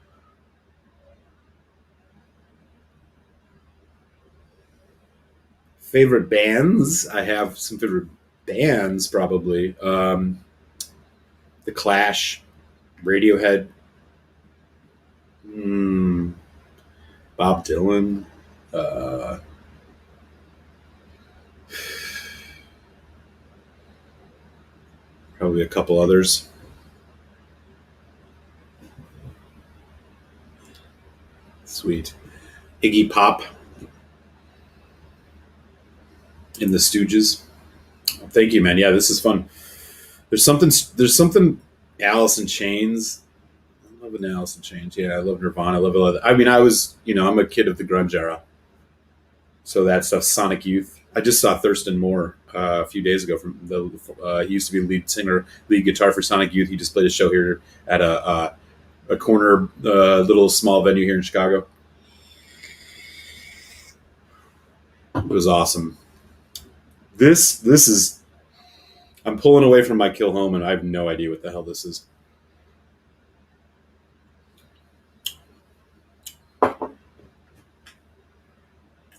Favorite bands? I have some favorite bands, probably. The Clash, Radiohead, Bob Dylan. Uh, Probably a couple others. Sweet. Iggy Pop in the Stooges. Thank you, man. Yeah, this is fun. There's something. There's something. Alice in Chains. I love an Alice in Chains. Yeah, I love Nirvana. I love a lot. I mean, I'm a kid of the grunge era, so that stuff. Sonic Youth. I just saw Thurston Moore a few days ago. He used to be lead guitar for Sonic Youth. He just played a show here at a corner little small venue here in Chicago. It was awesome. This is. I'm pulling away from my kill home, and I have no idea what the hell this is.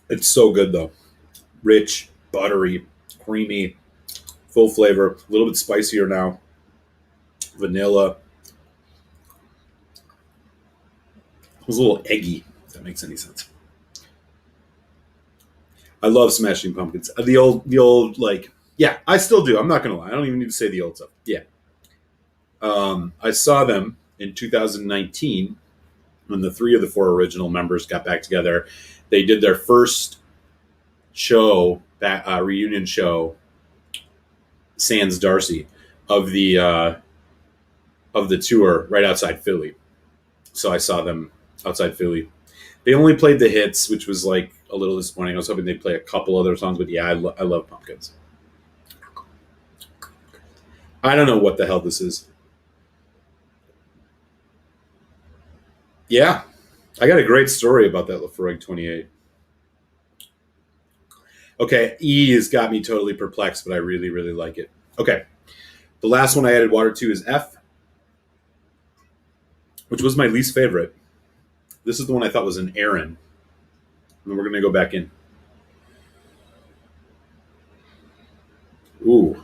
It's so good though. Rich, buttery, creamy, full flavor. A little bit spicier now. Vanilla. It was a little eggy, if that makes any sense. I love Smashing Pumpkins. The old like, yeah, I still do. I'm not gonna lie. I don't even need to say the old stuff. Yeah. I saw them in 2019 when the three of the four original members got back together. They did their first show, that reunion show, sans Darcy, of the tour right outside Philly. So I saw them outside Philly. They only played the hits, which was like a little disappointing. I was hoping they'd play a couple other songs, but yeah, I love Pumpkins. I don't know what the hell this is. Yeah, I got a great story about that Lafroig 28. Okay, E has got me totally perplexed, but I really, really like it. Okay, the last one I added water to is F, which was my least favorite. This is the one I thought was an Aaron. And we're going to go back in. Ooh.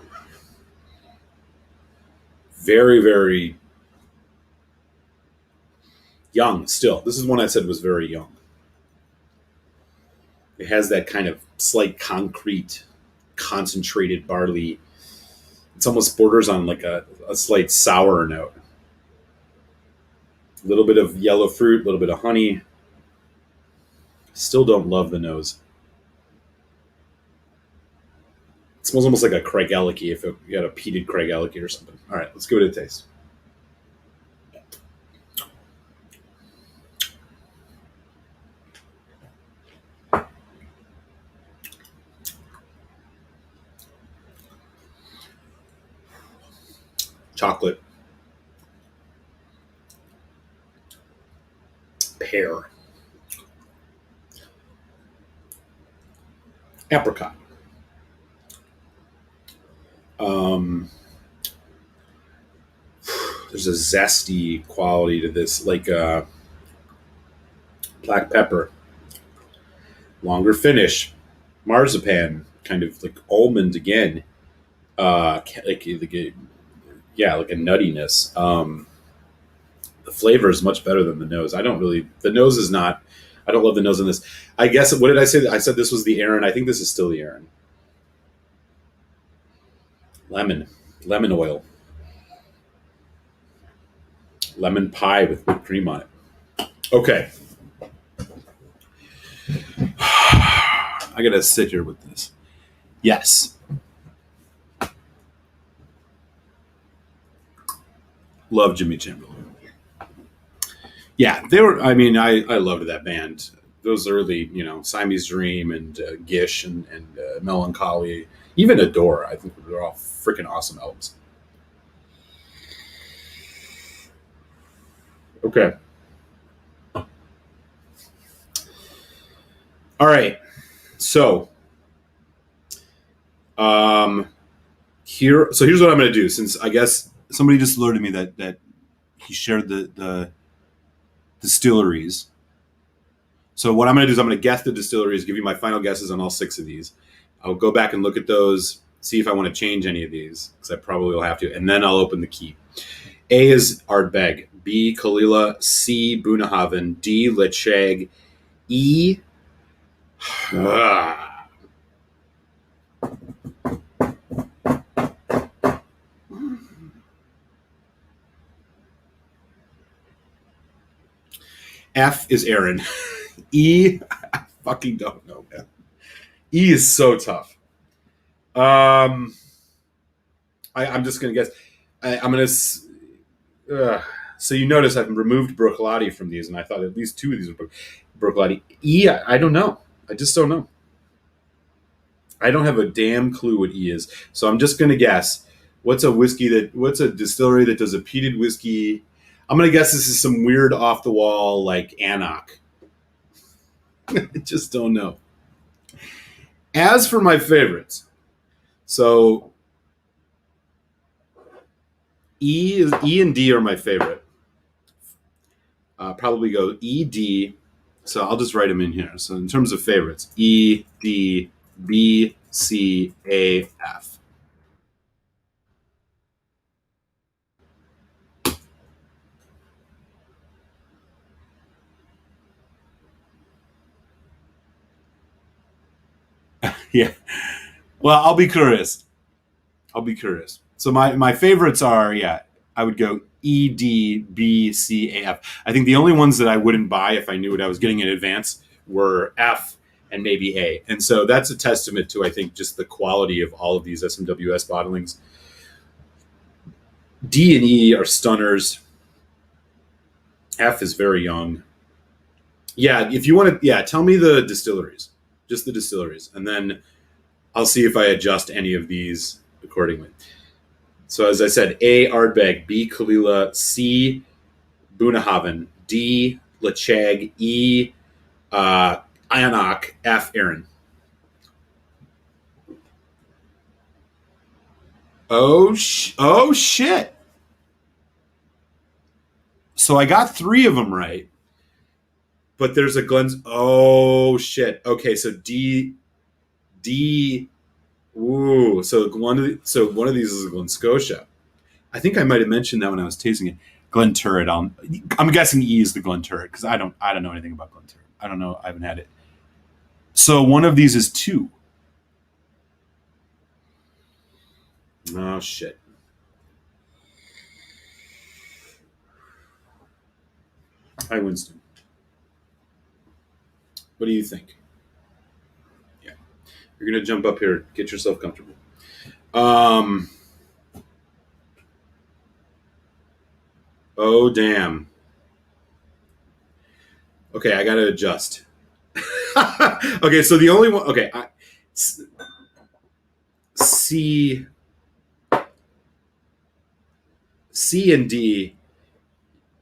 Very, very young still. This is one I said was very young. It has that kind of slight concrete, concentrated barley. It's almost borders on like a slight sour note. A little bit of yellow fruit, a little bit of honey. Still don't love the nose. It smells almost like a Craig Ellicky if you had a peated Craig Ellicky or something. All right, let's give it a taste. Chocolate. Pear. Apricot. There's a zesty quality to this, like black pepper. Longer finish. Marzipan, kind of like almond again. Yeah, like a nuttiness. The flavor is much better than the nose. The nose is not, I don't love the nose in this. I guess, what did I say? I said this was the Aaron. I think this is still the Aaron. Lemon oil. Lemon pie with whipped cream on it. Okay. I gotta sit here with this. Yes. Love Jimmy Chamberlain. Yeah, they were. I mean, I loved that band. Those early, Siamese Dream and Gish and Melancholy, even Adore. I think they're all freaking awesome albums. Okay. All right. So, here's what I'm going to do. Since I guess somebody just alerted me that he shared the distilleries. So what I'm going to do is I'm going to guess the distilleries, give you my final guesses on all 6 of these. I'll go back and look at those, see if I want to change any of these, because I probably will have to, and then I'll open the key. A is Ardbeg, B Kalila, C Bunnahabhain, D Lecheg, E. F is Aaron. E, I fucking don't know, man. E is so tough. I'm just gonna guess. I'm gonna. So you notice I've removed Bruichladdich from these, and I thought at least 2 of these were Bruichladdich. E, I don't know. I just don't know. I don't have a damn clue what E is. So I'm just gonna guess. What's a distillery that does a peated whiskey? I'm gonna guess this is some weird off the wall like Anach. I just don't know. As for my favorites, so E and D are my favorite. Probably go E, D. So I'll just write them in here. So in terms of favorites, E, D, B, C, A, F. Yeah. Well, I'll be curious. So my favorites are, I would go E, D, B, C, A, F. I think the only ones that I wouldn't buy if I knew what I was getting in advance were F and maybe A. And so that's a testament to, I think, just the quality of all of these SMWS bottlings. D and E are stunners. F is very young. Yeah, if you want to, tell me the distilleries, just the distilleries, and then I'll see if I adjust any of these accordingly. So as I said, A, Ardbeg, B, Kalila, C, Bunnahabhain, D, Lecheg, E, Anach, F, Aaron. Oh shit. So I got 3 of them right. But there's a Glen's. Oh shit. Okay, so D. Ooh, so one of these is a Glen Scotia. I think I might have mentioned that when I was tasting it. Glen Turret. I'm guessing E is the Glen Turret because I don't know anything about Glen Turret. I don't know. I haven't had it. So one of these is 2. Oh shit. Hi, Winston. What do you think? Yeah, you're gonna jump up here. Get yourself comfortable. Oh damn. Okay, I gotta adjust. Okay, so the only one. Okay, C and D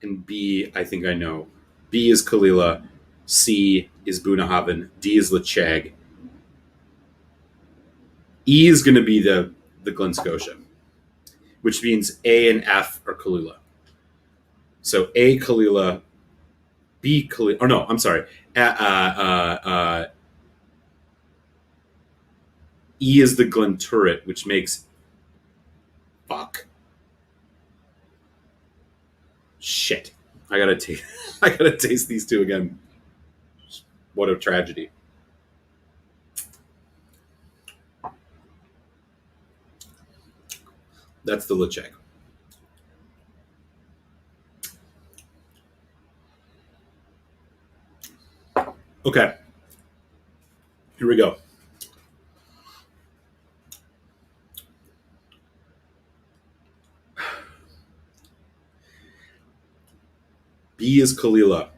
and B. I think I know. B is Kalila. C is Bunnahabhain. D is Lecheg. E is going to be the Glen Scotia, which means A and F are Kalila. So A Kalila, B Kalila. Or no, I'm sorry. E is the Glen Turret, which makes fuck. Shit. I gotta taste these 2 again. What a tragedy. That's the Lecheg. Okay. Here we go. B is Kalila.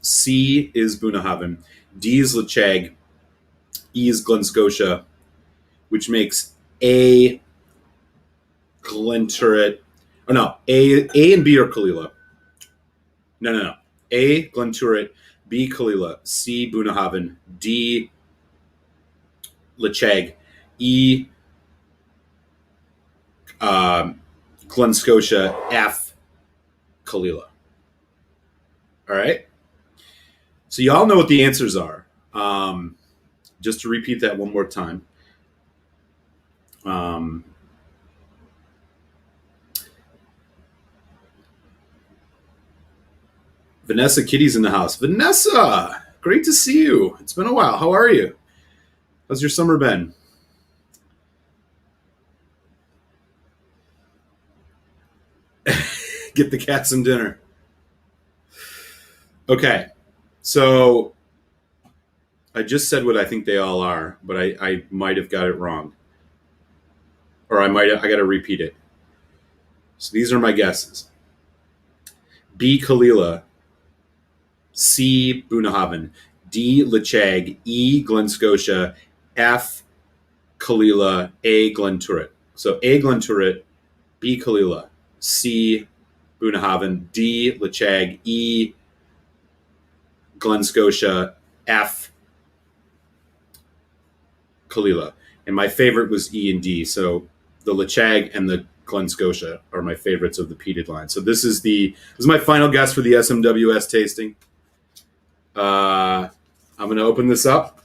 C is Bunnahabhain. D is Lechag. E is Glen Scotia, which makes A Glenturret. Oh no, A and B are Kalila. No. A Glenturret, B Kalila, C Bunnahabhain, D Lechag, E Glen Scotia, F Kalila. All right. So you all know what the answers are. Just to repeat that one more time. Vanessa Kitty's in the house. Vanessa, great to see you. It's been a while. How are you? How's your summer been? Get the cat some dinner. Okay, so I just said what I think they all are, but I might have got it wrong. Or I got to repeat it. So these are my guesses. B Kalila, C Bunnahabhain, D Lechag, E Glen Scotia, F Kalila, A Glenturret. So A Glenturret, B Kalila, C Bunnahabhain, D Lechag, E Glen Scotia, F Kalila. And my favorite was E and D. So the Lechag and the Glen Scotia are my favorites of the peated line. So this is my final guess for the SMWS tasting. I'm going to open this up,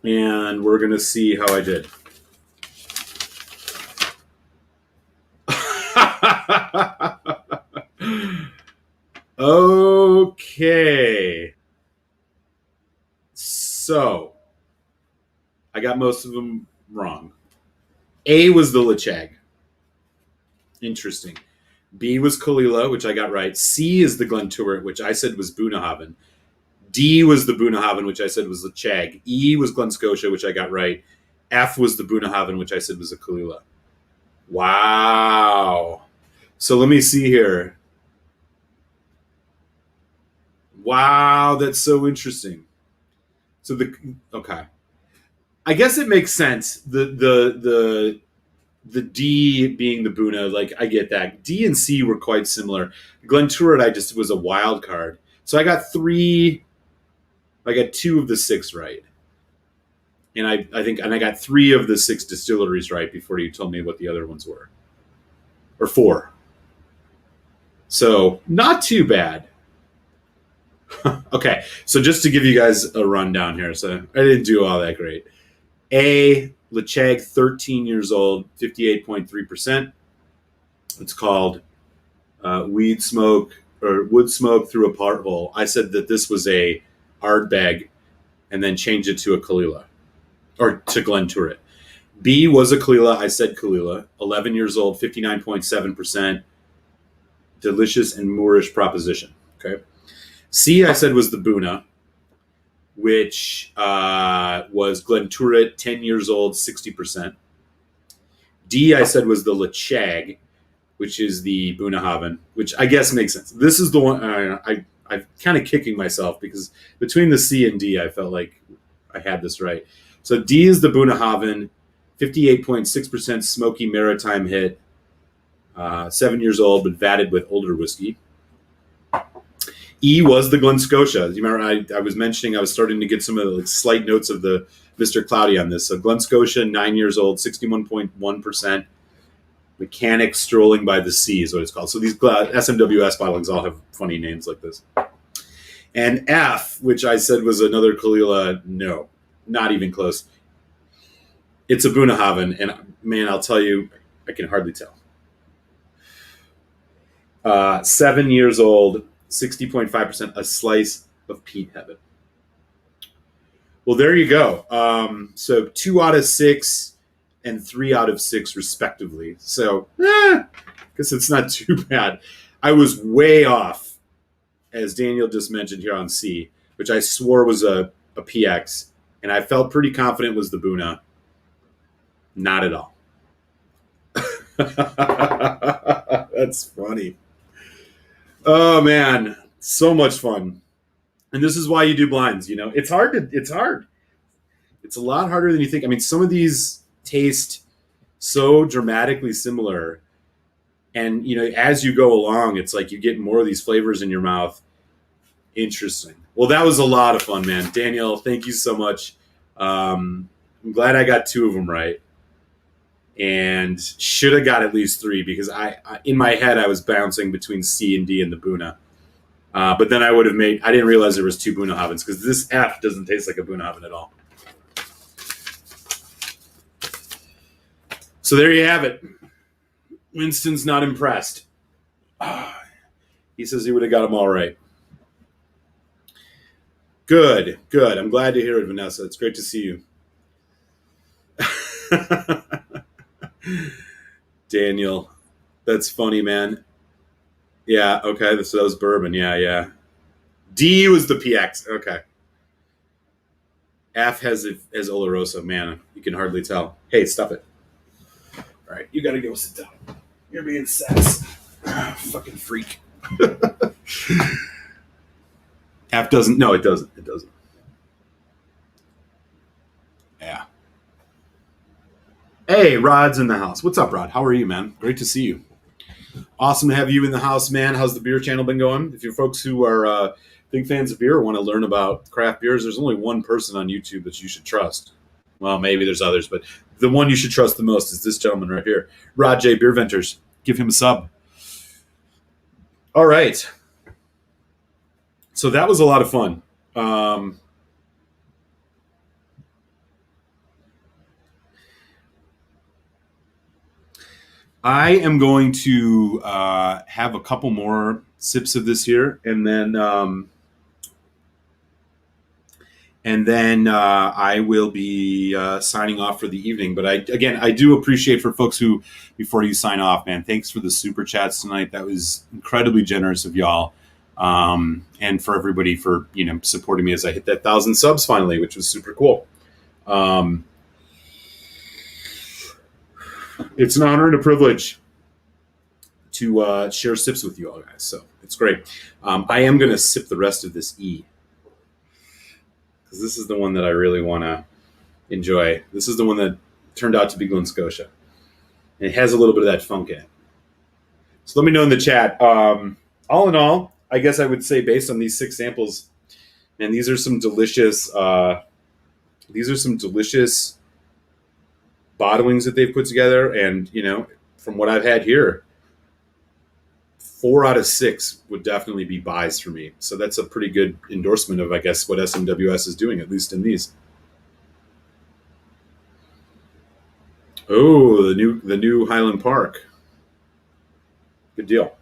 and we're going to see how I did. Okay. So I got most of them wrong. A was the Lechag. Interesting. B was Kalila, which I got right. C is the Glenturret, which I said was Bunnahabhain. D was the Bunnahabhain, which I said was Lechag. E was Glen Scotia, which I got right. F was the Bunnahabhain, which I said was a Kalila. Wow. So let me see here. Wow, that's so interesting. So okay. I guess it makes sense. The D being the Buna, like I get that. D and C were quite similar. Glenturret, I just was a wild card. So I got two of the six right. And I got three of the six distilleries right before you told me what the other ones were. Or four. So not too bad. Okay, so just to give you guys a rundown here. So I didn't do all that great. A, Lechag, 13 years old, 58.3%. It's called Wood Smoke Through a Porthole. I said that this was a Ardbeg and then changed it to a Kalila, or to Glenturret. B was a Kalila. I said Kalila, 11 years old, 59.7%. Delicious and Moorish proposition. Okay. C, I said, was the Buna, which was Glenturret, 10 years old, 60%. D, I said, was the Lechag, which is the Bunnahabhain, which I guess makes sense. This is the one I'm kind of kicking myself because between the C and D, I felt like I had this right. So D is the Bunnahabhain, 58.6% smoky maritime hit, 7 years old, but vatted with older whiskey. E was the Glen Scotia. You remember I was mentioning I was starting to get some of the slight notes of the Mr. Cloudy on this. So Glen Scotia, 9 years old, 61.1%. Mechanic strolling by the sea is what it's called. So these SMWS bottlings all have funny names like this. And F, which I said was another Kalila, no, not even close. It's a Bunnahabhain, and man, I'll tell you, I can hardly tell. 7 years old, 60.5%, a slice of peat heaven. Well, there you go. So 2 out of 6 and 3 out of 6 respectively. So, guess it's not too bad. I was way off, as Daniel just mentioned here on C, which I swore was a PX, and I felt pretty confident was the Buna. Not at all. That's funny. Oh man, so much fun. And this is why you do blinds. It's hard. It's hard. It's a lot harder than you think. I mean, some of these taste so dramatically similar, and as you go along, it's like you get more of these flavors in your mouth. Interesting. Well, that was a lot of fun, man. Danielle, thank you so much. I'm glad I got 2 of them right, and should have got at least 3 because I in my head I was bouncing between C and D and the Buna. But then I would have made. I didn't realize there was 2 Bunahavens because this F doesn't taste like a Bunahaven at all. So there you have it. Winston's not impressed. He says he would have got them all right. Good. I'm glad to hear it, Vanessa. It's great to see you. Daniel, that's funny, man. Yeah, okay, so that was bourbon. Yeah. D was the PX. Okay. F has Olaroso. Man, you can hardly tell. Hey, stop it. All right, you got to go sit down. You're being sass. Fucking freak. F doesn't. No, it doesn't. It doesn't. Yeah. Hey, Rod's in the house. What's up, Rod? How are you, man? Great to see you. Awesome to have you in the house, man. How's the beer channel been going? If you're folks who are big fans of beer or want to learn about craft beers, there's only one person on YouTube that you should trust. Well, maybe there's others, but the one you should trust the most is this gentleman right here, Rod J. Beer Venters. Give him a sub. All right. So that was a lot of fun. I am going to have a couple more sips of this here, and then I will be signing off for the evening. But I do appreciate for folks who, before you sign off, man, thanks for the super chats tonight. That was incredibly generous of y'all, and for everybody for supporting me as I hit that 1,000 subs finally, which was super cool. It's an honor and a privilege to share sips with you all guys. So it's great. I am going to sip the rest of this E because this is the one that I really want to enjoy. This is the one that turned out to be Glen Scotia. And it has a little bit of that funk in it. So let me know in the chat. All in all, I guess I would say based on these 6 samples, and these are some delicious bottlings that they've put together, and from what I've had here, 4 out of 6 would definitely be buys for me. So that's a pretty good endorsement of, I guess, what SMWS is doing, at least in these. Oh, the new Highland Park. Good deal.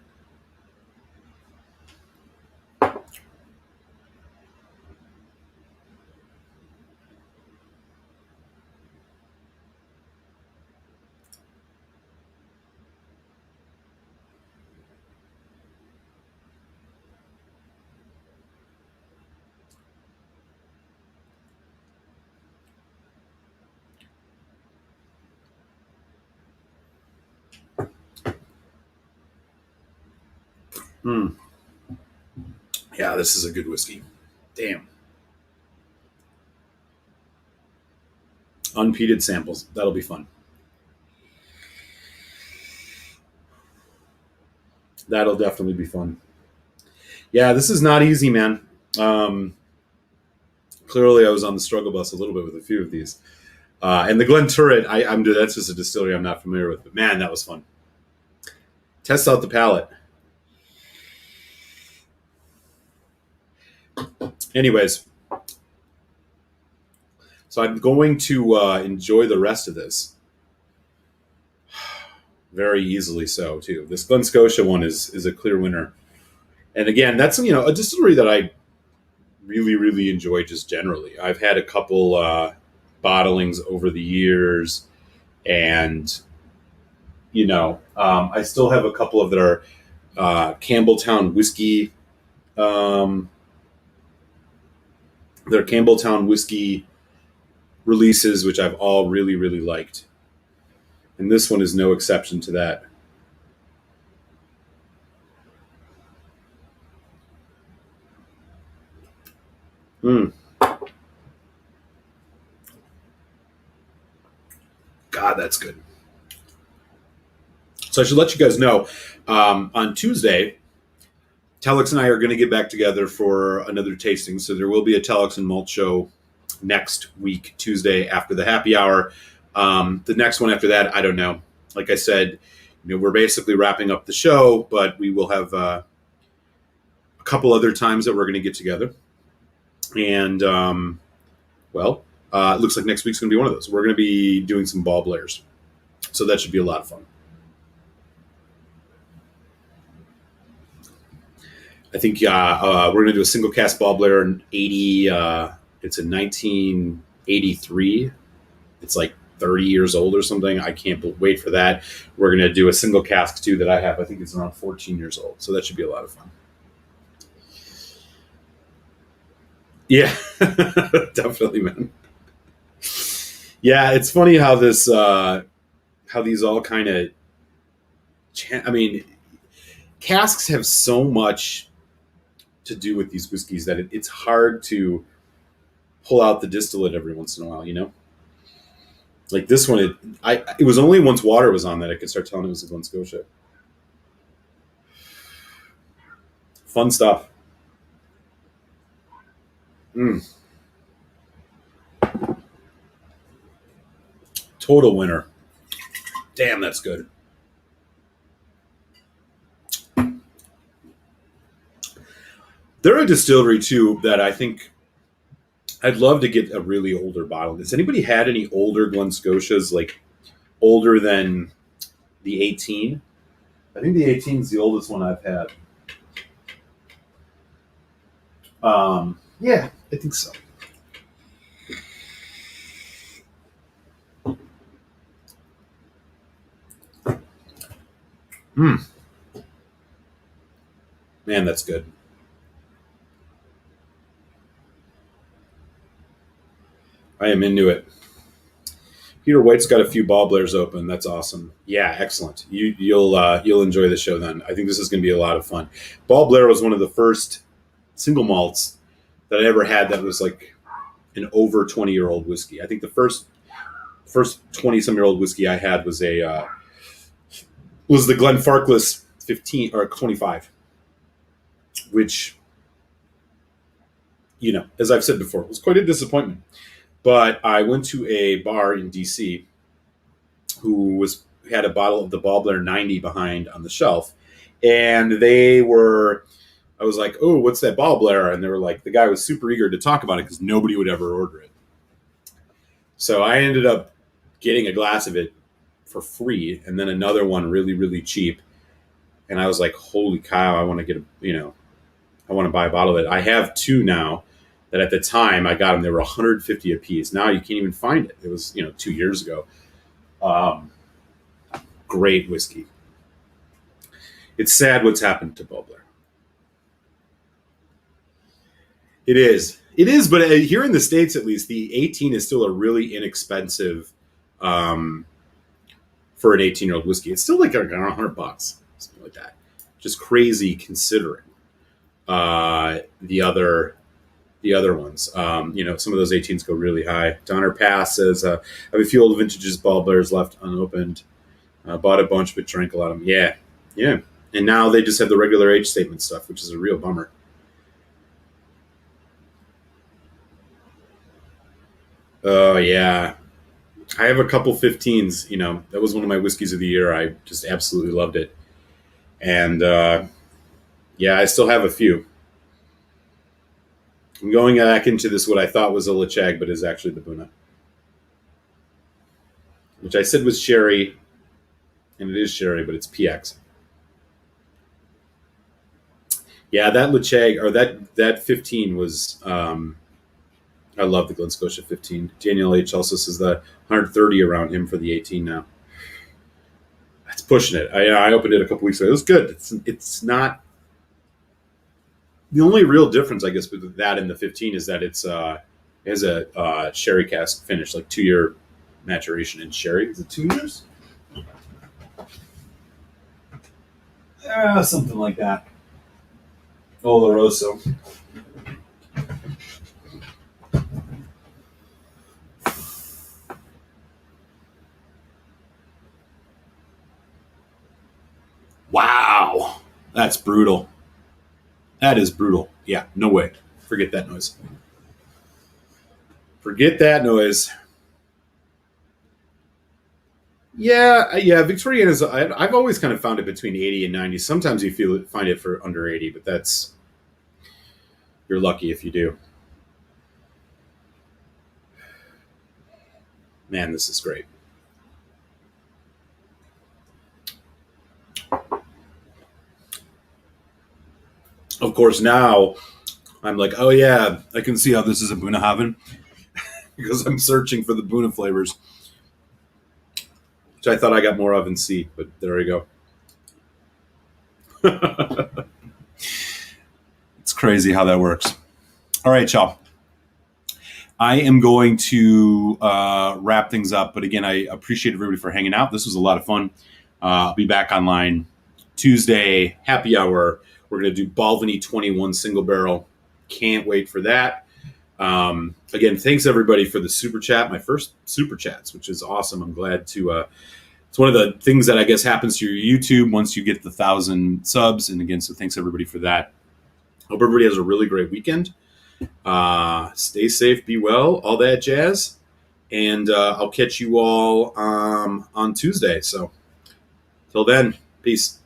Yeah, this is a good whiskey. Damn. Unpeated samples. That'll be fun. That'll definitely be fun. Yeah, this is not easy, man. Clearly, I was on the struggle bus a little bit with a few of these. And the Glen Turret, that's just a distillery I'm not familiar with. But, man, that was fun. Test out the palate. Anyways, so I'm going to enjoy the rest of this. Very easily so, too. This Glen Scotia one is a clear winner. And again, that's a distillery that I really, really enjoy just generally. I've had a couple bottlings over the years, and I still have a couple of that are Campbelltown whiskey. They're Campbelltown whiskey releases, which I've all really, really liked. And this one is no exception to that. God, that's good. So I should let you guys know, on Tuesday, Telex and I are going to get back together for another tasting. So there will be a Telex and Malt show next week, Tuesday, after the happy hour. The next one after that, I don't know. Like I said, we're basically wrapping up the show, but we will have a couple other times that we're going to get together. And, it looks like next week's going to be one of those. We're going to be doing some ball blares. So that should be a lot of fun. I think we're going to do a single cast ball blair in 80. It's a 1983. It's like 30 years old or something. I can't wait for that. We're going to do a single cask too that I have. I think it's around 14 years old. So that should be a lot of fun. Yeah, definitely, man. Yeah, it's funny how this, how these all kind of, casks have so much to do with these whiskeys that it's hard to pull out the distillate every once in a while, Like this one, it was only once water was on that I could start telling it was a Glen Scotia. Fun stuff. Total winner. Damn, that's good. They're a distillery too that I think I'd love to get a really older bottle. Has anybody had any older Glen Scotias, like older than the 18? I think the 18 is the oldest one I've had. Yeah, I think so. Man, that's good. I am into it. Peter White's got a few ball blares open. That's awesome. Yeah, excellent. You'll enjoy the show then. I think this is going to be a lot of fun. Ball Blair was one of the first single malts that I ever had that was like an over 20-year-old whiskey. I think the first 20-some-year-old whiskey I had was the Glenfarclas 15 or 25, which, as I've said before, was quite a disappointment. But I went to a bar in DC who had a bottle of the Ball Blair 90 behind on the shelf, and I was like, oh, what's that Ball Blair? And they were like, the guy was super eager to talk about it because nobody would ever order it. So I ended up getting a glass of it for free, and then another one really, really cheap. And I was like, holy cow, I want to buy a bottle of it. I have two now that at the time I got them, they were $150 a piece. Now you can't even find it. It was, 2 years ago. Great whiskey. It's sad what's happened to Ball Blair. It is, but here in the States, at least, the 18 is still a really inexpensive for an 18-year-old whiskey. It's still like around $100, something like that. Just crazy considering the other ones. Some of those 18s go really high. Donner Pass says, I have a few old vintages Ball Blairs left unopened. Bought a bunch, but drank a lot of them. Yeah. And now they just have the regular age statement stuff, which is a real bummer. Oh, yeah. I have a couple 15s. That was one of my whiskeys of the year. I just absolutely loved it. And, I still have a few. I'm going back into this, what I thought was a Lechag, but is actually the Buna. Which I said was sherry, and it is sherry, but it's PX. Yeah, that Lechag, or that 15 was, I love the Glen Scotia 15. Daniel H. also says the 130 around him for the 18 now. That's pushing it. I opened it a couple weeks ago. It was good. It's not... The only real difference, I guess, with that and the 15 is that it has a sherry cask finish, like 2-year maturation in sherry. Is it 2 years? Something like that. Olaroso. That's brutal. That is brutal. Yeah, no way. Forget that noise. Forget that noise. Yeah. Victorian is. I've always kind of found it between 80 and 90. Sometimes you find it for under 80, but you're lucky if you do. Man, this is great. Of course, now I'm like, oh yeah, I can see how this is a Bunnahabhain because I'm searching for the Bunna flavors, which I thought I got more of in C, but there we go. It's crazy how that works. All right, y'all. I am going to wrap things up, but again, I appreciate everybody for hanging out. This was a lot of fun. I'll be back online Tuesday, happy hour. We're going to do Balvenie 21 single barrel. Can't wait for that. Again, thanks everybody for the super chat, my first super chats, which is awesome. I'm glad to, it's one of the things that I guess happens to your YouTube once you get the 1,000 subs. And again, so thanks everybody for that. Hope everybody has a really great weekend. Stay safe, be well, all that jazz. And I'll catch you all on Tuesday. So till then, peace.